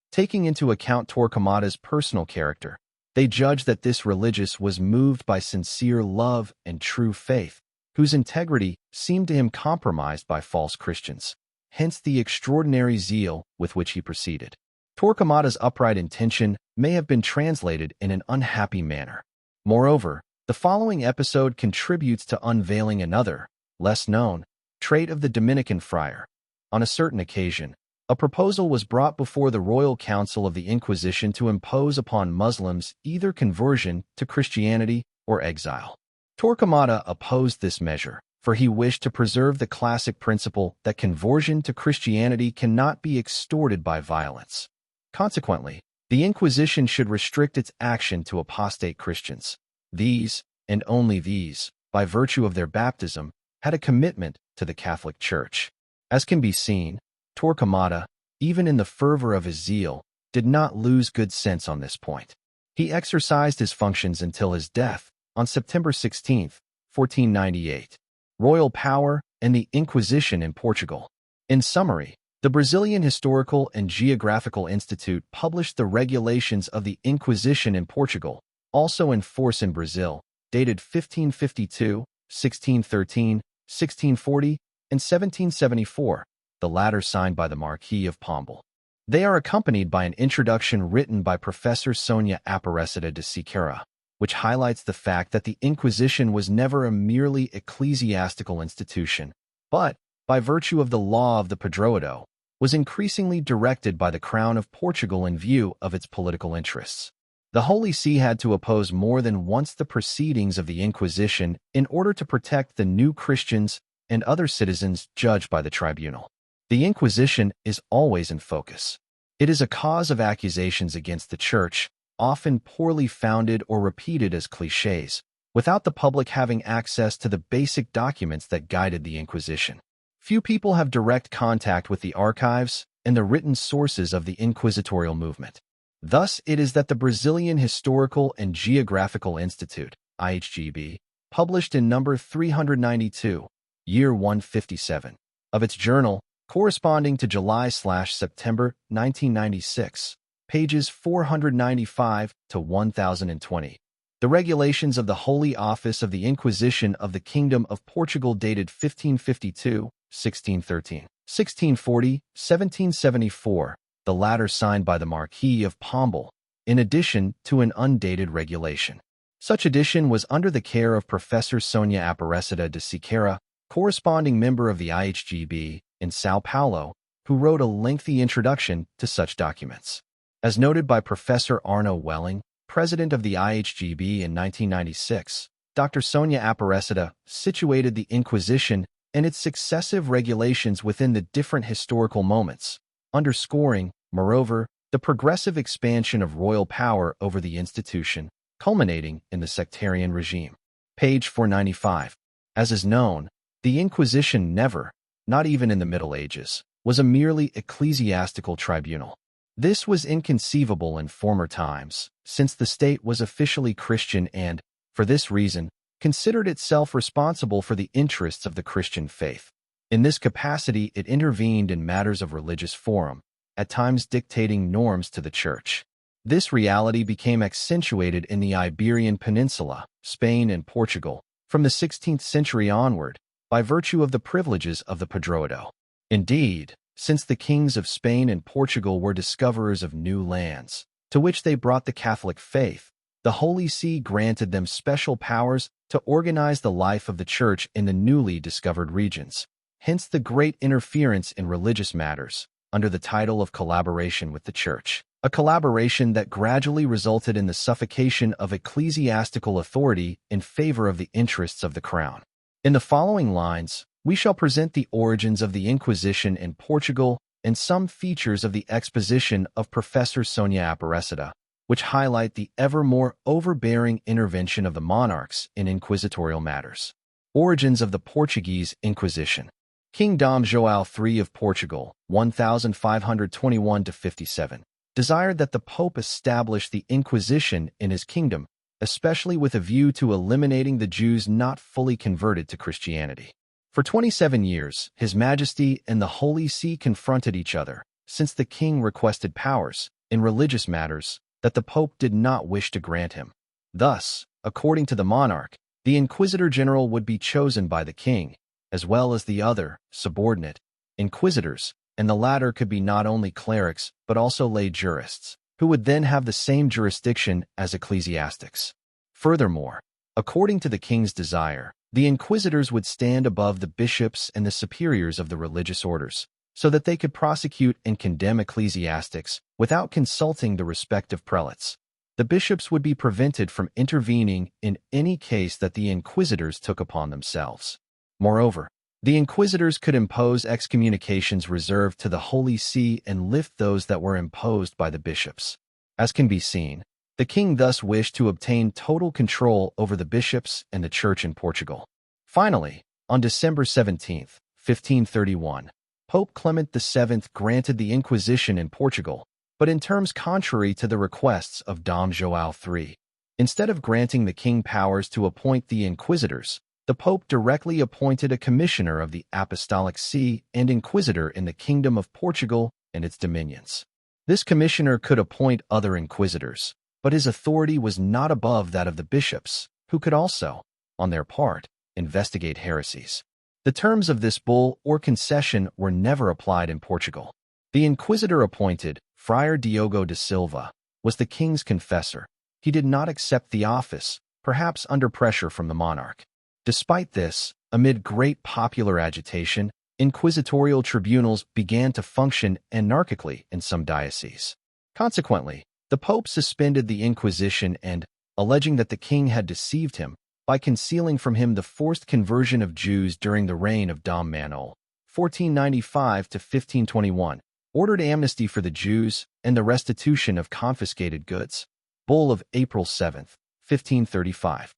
Taking into account Torquemada's personal character, they judge that this religious was moved by sincere love and true faith, whose integrity seemed to him compromised by false Christians, hence the extraordinary zeal with which he proceeded. Torquemada's upright intention may have been translated in an unhappy manner. Moreover, the following episode contributes to unveiling another, less known, trait of the Dominican friar. On a certain occasion, a proposal was brought before the Royal Council of the Inquisition to impose upon Muslims either conversion to Christianity or exile. Torquemada opposed this measure, for he wished to preserve the classic principle that conversion to Christianity cannot be extorted by violence. Consequently, the Inquisition should restrict its action to apostate Christians. These, and only these, by virtue of their baptism, had a commitment to the Catholic Church. As can be seen, Torquemada, even in the fervor of his zeal, did not lose good sense on this point. He exercised his functions until his death, on September 16, 1498. Royal power and the Inquisition in Portugal. In summary, the Brazilian Historical and Geographical Institute published the regulations of the Inquisition in Portugal, also in force in Brazil, dated 1552, 1613, 1640, and 1774, the latter signed by the Marquis of Pombal. They are accompanied by an introduction written by Professor Sônia Aparecida de Siqueira, which highlights the fact that the Inquisition was never a merely ecclesiastical institution, but, by virtue of the law of the Padroado, was increasingly directed by the Crown of Portugal in view of its political interests. The Holy See had to oppose more than once the proceedings of the Inquisition in order to protect the new Christians and other citizens judged by the tribunal. The Inquisition is always in focus. It is a cause of accusations against the Church, often poorly founded or repeated as clichés, without the public having access to the basic documents that guided the Inquisition. Few people have direct contact with the archives and the written sources of the inquisitorial movement. Thus, it is that the Brazilian Historical and Geographical Institute, IHGB, published in number 392, year 157, of its journal, corresponding to July/September 1996, pages 495 to 1020. The regulations of the Holy Office of the Inquisition of the Kingdom of Portugal dated 1552, 1613, 1640, 1774, the latter signed by the Marquis of Pombal, in addition to an undated regulation. Such edition was under the care of Professor Sônia Aparecida de Siqueira, corresponding member of the IHGB in São Paulo, who wrote a lengthy introduction to such documents. As noted by Professor Arno Welling, president of the IHGB in 1996, Dr. Sônia Aparecida situated the Inquisition and its successive regulations within the different historical moments, underscoring, moreover, the progressive expansion of royal power over the institution, culminating in the sectarian regime. Page 495. As is known, the Inquisition never, not even in the Middle Ages, was a merely ecclesiastical tribunal. This was inconceivable in former times, since the state was officially Christian and, for this reason, considered itself responsible for the interests of the Christian faith. In this capacity, it intervened in matters of religious forum, at times dictating norms to the Church. This reality became accentuated in the Iberian Peninsula, Spain and Portugal, from the 16th century onward, by virtue of the privileges of the Padroado. Indeed, since the kings of Spain and Portugal were discoverers of new lands, to which they brought the Catholic faith, the Holy See granted them special powers to organize the life of the Church in the newly discovered regions. Hence the great interference in religious matters, under the title of collaboration with the Church, a collaboration that gradually resulted in the suffocation of ecclesiastical authority in favor of the interests of the Crown. In the following lines, we shall present the origins of the Inquisition in Portugal and some features of the exposition of Professor Sônia Aparecida, which highlight the ever more overbearing intervention of the monarchs in inquisitorial matters. Origins of the Portuguese Inquisition. King Dom João III of Portugal, 1521–57, desired that the Pope establish the Inquisition in his kingdom, especially with a view to eliminating the Jews not fully converted to Christianity. For 27 years, His Majesty and the Holy See confronted each other, since the king requested powers, in religious matters, that the Pope did not wish to grant him. Thus, according to the monarch, the Inquisitor General would be chosen by the king, as well as the other, subordinate, inquisitors, and the latter could be not only clerics but also lay jurists, who would then have the same jurisdiction as ecclesiastics. Furthermore, according to the king's desire, the inquisitors would stand above the bishops and the superiors of the religious orders, so that they could prosecute and condemn ecclesiastics without consulting the respective prelates. The bishops would be prevented from intervening in any case that the inquisitors took upon themselves. Moreover, the inquisitors could impose excommunications reserved to the Holy See and lift those that were imposed by the bishops. As can be seen, the king thus wished to obtain total control over the bishops and the Church in Portugal. Finally, on December 17, 1531, Pope Clement VII granted the Inquisition in Portugal, but in terms contrary to the requests of Dom João III. Instead of granting the king powers to appoint the inquisitors, the Pope directly appointed a commissioner of the Apostolic See and inquisitor in the Kingdom of Portugal and its dominions. This commissioner could appoint other inquisitors, but his authority was not above that of the bishops, who could also, on their part, investigate heresies. The terms of this bull or concession were never applied in Portugal. The inquisitor appointed, Friar Diogo de Silva, was the king's confessor. He did not accept the office, perhaps under pressure from the monarch. Despite this, amid great popular agitation, inquisitorial tribunals began to function anarchically in some dioceses. Consequently, the Pope suspended the Inquisition and, alleging that the king had deceived him by concealing from him the forced conversion of Jews during the reign of Dom Manuel, 1495 to 1521, ordered amnesty for the Jews and the restitution of confiscated goods. Bull of April 7, 1535.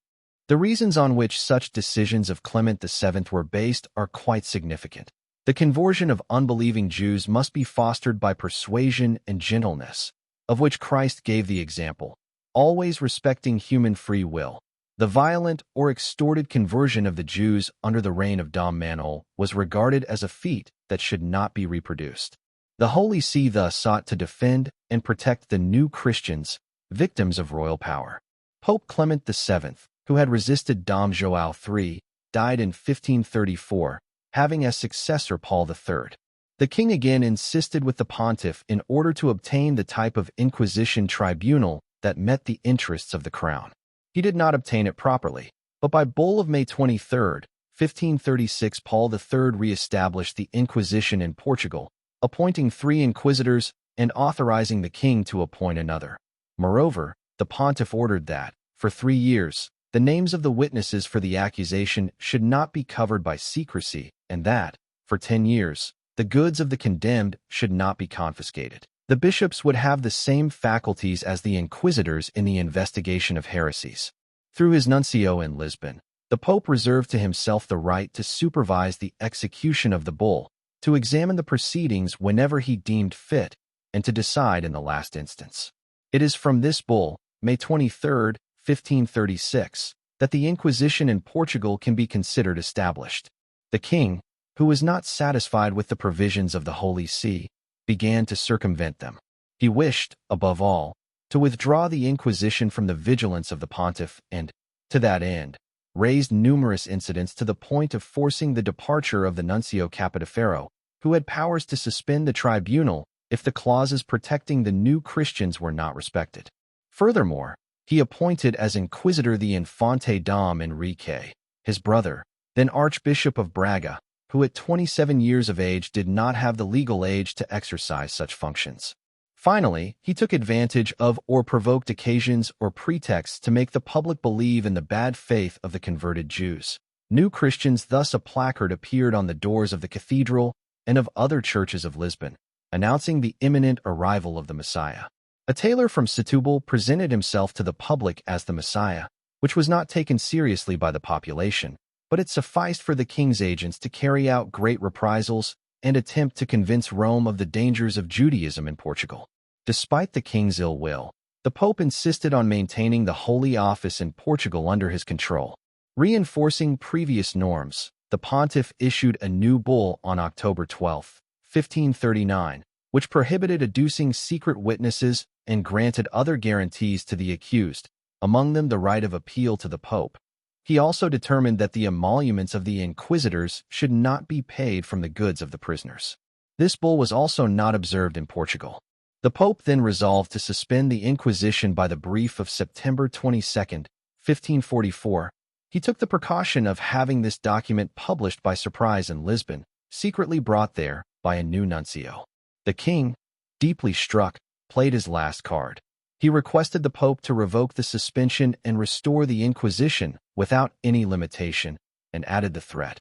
The reasons on which such decisions of Clement VII were based are quite significant. The conversion of unbelieving Jews must be fostered by persuasion and gentleness, of which Christ gave the example, always respecting human free will. The violent or extorted conversion of the Jews under the reign of Dom Manuel was regarded as a feat that should not be reproduced. The Holy See thus sought to defend and protect the new Christians, victims of royal power. Pope Clement VII, who had resisted Dom João III, died in 1534, having as successor Paul III. The king again insisted with the pontiff in order to obtain the type of Inquisition tribunal that met the interests of the crown. He did not obtain it properly, but by bull of May 23, 1536, Paul III re-established the Inquisition in Portugal, appointing 3 inquisitors and authorizing the king to appoint another. Moreover, the pontiff ordered that, for 3 years, the names of the witnesses for the accusation should not be covered by secrecy, and that, for 10 years, the goods of the condemned should not be confiscated. The bishops would have the same faculties as the inquisitors in the investigation of heresies. Through his nuncio in Lisbon, the Pope reserved to himself the right to supervise the execution of the bull, to examine the proceedings whenever he deemed fit, and to decide in the last instance. It is from this bull, May 23, 1536, that the Inquisition in Portugal can be considered established. The king, who was not satisfied with the provisions of the Holy See, began to circumvent them. He wished, above all, to withdraw the Inquisition from the vigilance of the pontiff and, to that end, raised numerous incidents to the point of forcing the departure of the nuncio capodiferro, who had powers to suspend the tribunal if the clauses protecting the new Christians were not respected. Furthermore, he appointed as inquisitor the Infante Dom Henrique, his brother, then Archbishop of Braga, who at 27 years of age did not have the legal age to exercise such functions. Finally, he took advantage of or provoked occasions or pretexts to make the public believe in the bad faith of the converted Jews. New Christians. Thus a placard appeared on the doors of the cathedral and of other churches of Lisbon, announcing the imminent arrival of the Messiah. A tailor from Setúbal presented himself to the public as the Messiah, which was not taken seriously by the population, but it sufficed for the king's agents to carry out great reprisals and attempt to convince Rome of the dangers of Judaism in Portugal. Despite the king's ill will, the Pope insisted on maintaining the Holy Office in Portugal under his control. Reinforcing previous norms, the pontiff issued a new bull on October 12, 1539, which prohibited adducing secret witnesses and granted other guarantees to the accused, among them the right of appeal to the Pope. He also determined that the emoluments of the inquisitors should not be paid from the goods of the prisoners. This bull was also not observed in Portugal. The Pope then resolved to suspend the Inquisition by the brief of September 22, 1544. He took the precaution of having this document published by surprise in Lisbon, secretly brought there by a new nuncio. The king, deeply struck, played his last card. He requested the Pope to revoke the suspension and restore the Inquisition without any limitation, and added the threat: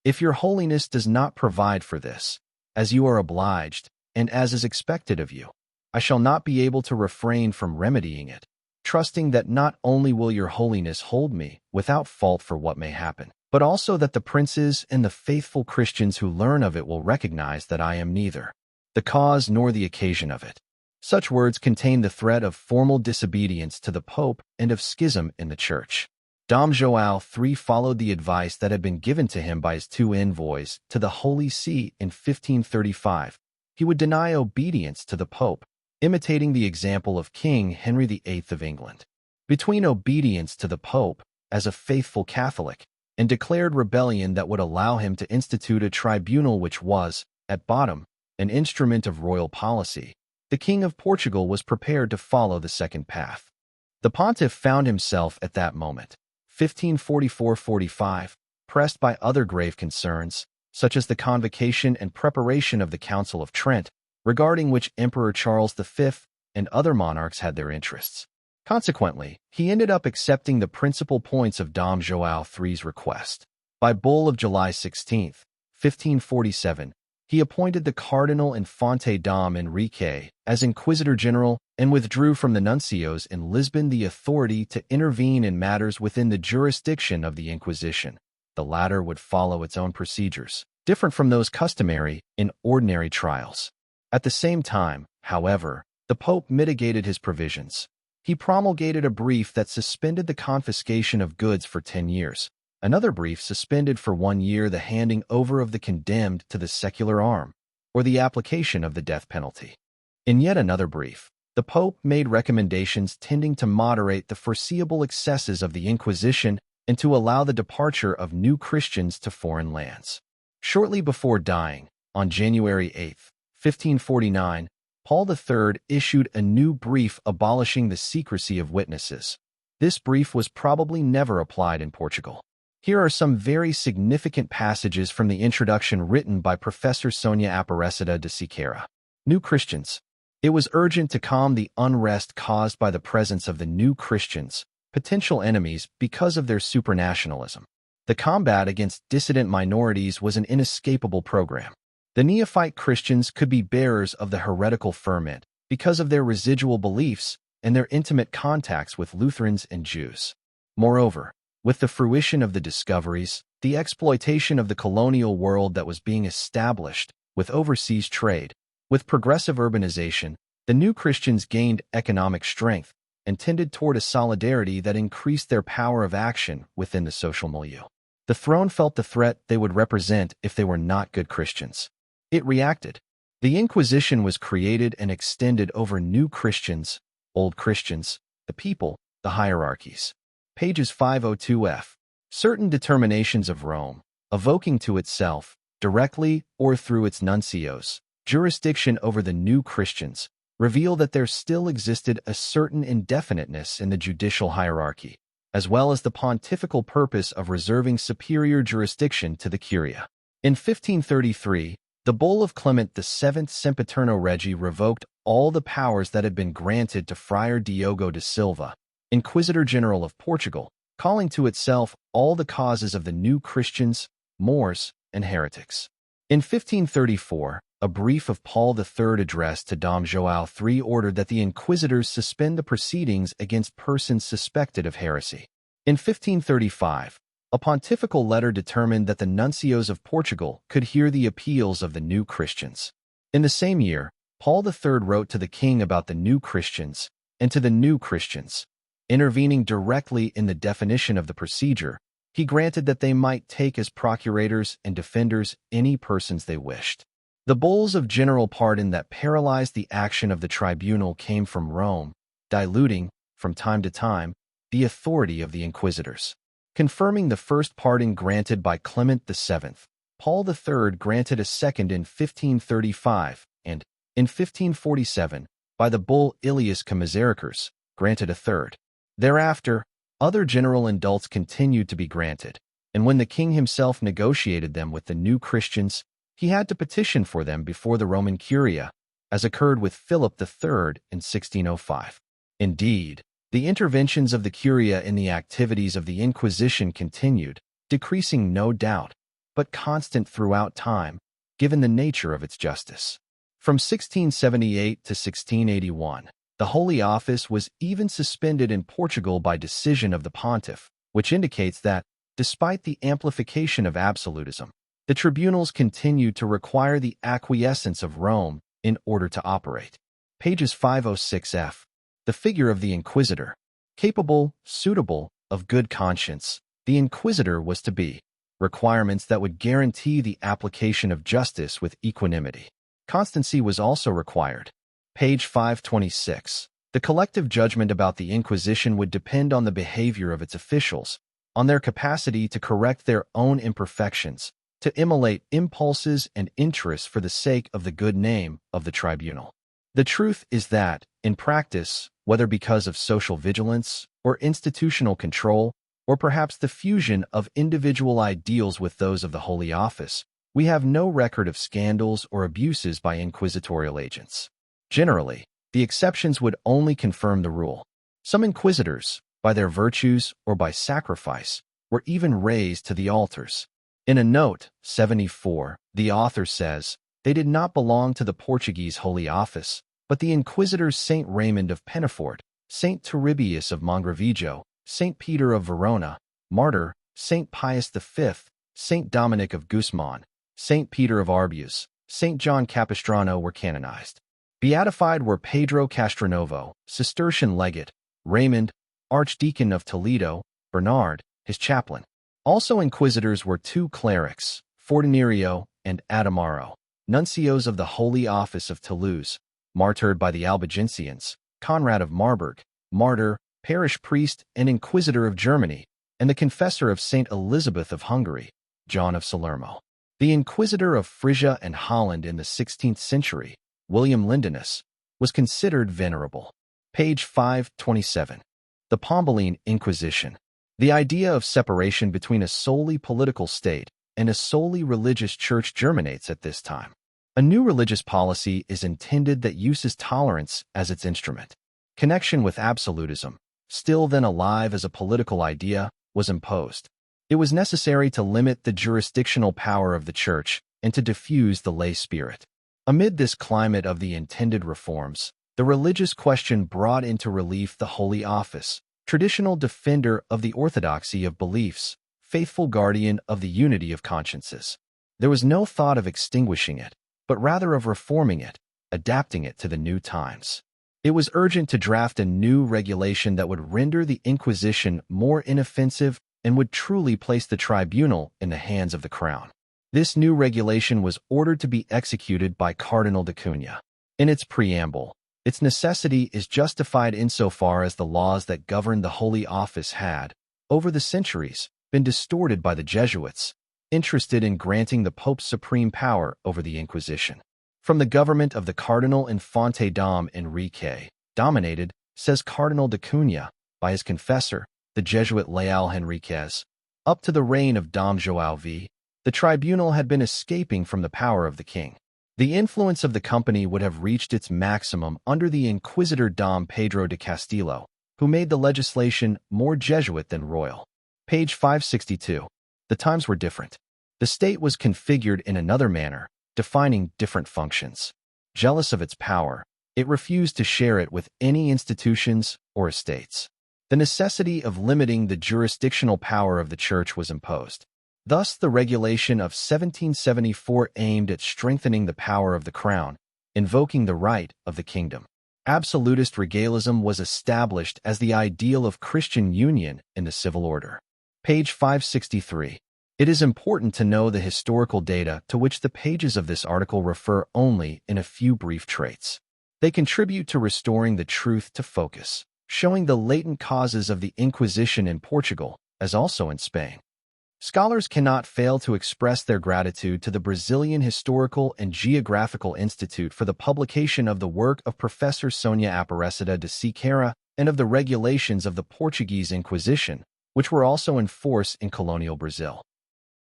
"If your holiness does not provide for this, as you are obliged, and as is expected of you, I shall not be able to refrain from remedying it, trusting that not only will your holiness hold me without fault for what may happen, but also that the princes and the faithful Christians who learn of it will recognize that I am neither the cause nor the occasion of it." Such words contain the threat of formal disobedience to the Pope and of schism in the Church. Dom João III followed the advice that had been given to him by his 2 envoys to the Holy See in 1535. He would deny obedience to the Pope, imitating the example of King Henry VIII of England. Between obedience to the Pope as a faithful Catholic and declared rebellion that would allow him to institute a tribunal which was, at bottom, an instrument of royal policy, the King of Portugal was prepared to follow the second path. The pontiff found himself at that moment, 1544-45, pressed by other grave concerns, such as the convocation and preparation of the Council of Trent, regarding which Emperor Charles V and other monarchs had their interests. Consequently, he ended up accepting the principal points of Dom João III's request. By bull of July 16, 1547, he appointed the Cardinal Infante Dom Henrique as Inquisitor General and withdrew from the nuncios in Lisbon the authority to intervene in matters within the jurisdiction of the Inquisition. The latter would follow its own procedures, different from those customary in ordinary trials. At the same time, however, the Pope mitigated his provisions. He promulgated a brief that suspended the confiscation of goods for 10 years. Another brief suspended for 1 year the handing over of the condemned to the secular arm, or the application of the death penalty. In yet another brief, the Pope made recommendations tending to moderate the foreseeable excesses of the Inquisition and to allow the departure of new Christians to foreign lands. Shortly before dying, on January 8, 1549, Paul III issued a new brief abolishing the secrecy of witnesses. This brief was probably never applied in Portugal. Here are some very significant passages from the introduction written by Professor Sonia Aparecida de Siqueira. New Christians. It was urgent to calm the unrest caused by the presence of the new Christians, potential enemies because of their supranationalism. The combat against dissident minorities was an inescapable program. The neophyte Christians could be bearers of the heretical ferment because of their residual beliefs and their intimate contacts with Lutherans and Jews. Moreover, with the fruition of the discoveries, the exploitation of the colonial world that was being established, with overseas trade, with progressive urbanization, the new Christians gained economic strength and tended toward a solidarity that increased their power of action within the social milieu. The throne felt the threat they would represent if they were not good Christians. It reacted. The Inquisition was created and extended over new Christians, old Christians, the people, the hierarchies. Pages 502f. Certain determinations of Rome, evoking to itself, directly or through its nuncios, jurisdiction over the new Christians, reveal that there still existed a certain indefiniteness in the judicial hierarchy, as well as the pontifical purpose of reserving superior jurisdiction to the Curia. In 1533, the bull of Clement VII Sempiterno Regi revoked all the powers that had been granted to Friar Diogo de Silva, Inquisitor General of Portugal, calling to itself all the causes of the new Christians, Moors, and heretics. In 1534, a brief of Paul III addressed to Dom João III ordered that the inquisitors suspend the proceedings against persons suspected of heresy. In 1535, a pontifical letter determined that the nuncios of Portugal could hear the appeals of the new Christians. In the same year, Paul III wrote to the king about the new Christians and to the new Christians. Intervening directly in the definition of the procedure, he granted that they might take as procurators and defenders any persons they wished. The bulls of general pardon that paralyzed the action of the tribunal came from Rome, diluting, from time to time, the authority of the inquisitors. Confirming the first pardon granted by Clement VII, Paul III granted a second in 1535 and, in 1547, by the bull Ilius Commisericordias, granted a third. Thereafter, other general indults continued to be granted, and when the king himself negotiated them with the new Christians, he had to petition for them before the Roman Curia, as occurred with Philip III in 1605. Indeed, the interventions of the Curia in the activities of the Inquisition continued, decreasing no doubt, but constant throughout time, given the nature of its justice. From 1678 to 1681, the Holy Office was even suspended in Portugal by decision of the pontiff, which indicates that, despite the amplification of absolutism, the tribunals continued to require the acquiescence of Rome in order to operate. Pages 506f. The figure of the inquisitor. Capable, suitable, of good conscience, the inquisitor was to be. Requirements that would guarantee the application of justice with equanimity. Constancy was also required. Page 526. The collective judgment about the Inquisition would depend on the behavior of its officials, on their capacity to correct their own imperfections, to immolate impulses and interests for the sake of the good name of the tribunal. The truth is that, in practice, whether because of social vigilance or institutional control, or perhaps the fusion of individual ideals with those of the Holy Office, we have no record of scandals or abuses by inquisitorial agents. Generally, the exceptions would only confirm the rule. Some inquisitors, by their virtues or by sacrifice, were even raised to the altars. In a note, 74, the author says, they did not belong to the Portuguese Holy Office, but the inquisitors Saint Raymond of Penafort, Saint Turribius of Mongravigo, Saint Peter of Verona, martyr, Saint Pius V, Saint Dominic of Guzman, Saint Peter of Arbues, Saint John Capistrano were canonized. Beatified were Pedro Castronovo, Cistercian legate, Raymond, Archdeacon of Toledo, Bernard, his chaplain. Also inquisitors were two clerics, Fortunario and Adamaro, nuncios of the Holy Office of Toulouse, martyred by the Albigensians, Conrad of Marburg, martyr, parish priest and inquisitor of Germany, and the confessor of Saint Elizabeth of Hungary, John of Salermo. The inquisitor of Frisia and Holland in the 16th century, William Lindinus, was considered venerable. Page 527. The Pombaline Inquisition. The idea of separation between a solely political state and a solely religious church germinates at this time. A new religious policy is intended that uses tolerance as its instrument. Connection with absolutism, still then alive as a political idea, was imposed. It was necessary to limit the jurisdictional power of the church and to diffuse the lay spirit. Amid this climate of the intended reforms, the religious question brought into relief the Holy Office, traditional defender of the orthodoxy of beliefs, faithful guardian of the unity of consciences. There was no thought of extinguishing it, but rather of reforming it, adapting it to the new times. It was urgent to draft a new regulation that would render the Inquisition more inoffensive and would truly place the tribunal in the hands of the crown. This new regulation was ordered to be executed by Cardinal de Cunha. In its preamble, its necessity is justified insofar as the laws that governed the Holy Office had, over the centuries, been distorted by the Jesuits, interested in granting the Pope's supreme power over the Inquisition. From the government of the Cardinal Infante Dom Enrique, dominated, says Cardinal de Cunha, by his confessor, the Jesuit Leal Henriquez, up to the reign of Dom João V, the tribunal had been escaping from the power of the king. The influence of the company would have reached its maximum under the Inquisitor Dom Pedro de Castillo, who made the legislation more Jesuit than royal. Page 562. The times were different. The state was configured in another manner, defining different functions. Jealous of its power, it refused to share it with any institutions or estates. The necessity of limiting the jurisdictional power of the church was imposed. Thus, the regulation of 1774 aimed at strengthening the power of the crown, invoking the right of the kingdom. Absolutist regalism was established as the ideal of Christian union in the civil order. Page 563. It is important to know the historical data to which the pages of this article refer only in a few brief traits. They contribute to restoring the truth to focus, showing the latent causes of the Inquisition in Portugal, as also in Spain. Scholars cannot fail to express their gratitude to the Brazilian Historical and Geographical Institute for the publication of the work of Professor Sonia Aparecida de Siqueira and of the regulations of the Portuguese Inquisition, which were also in force in colonial Brazil.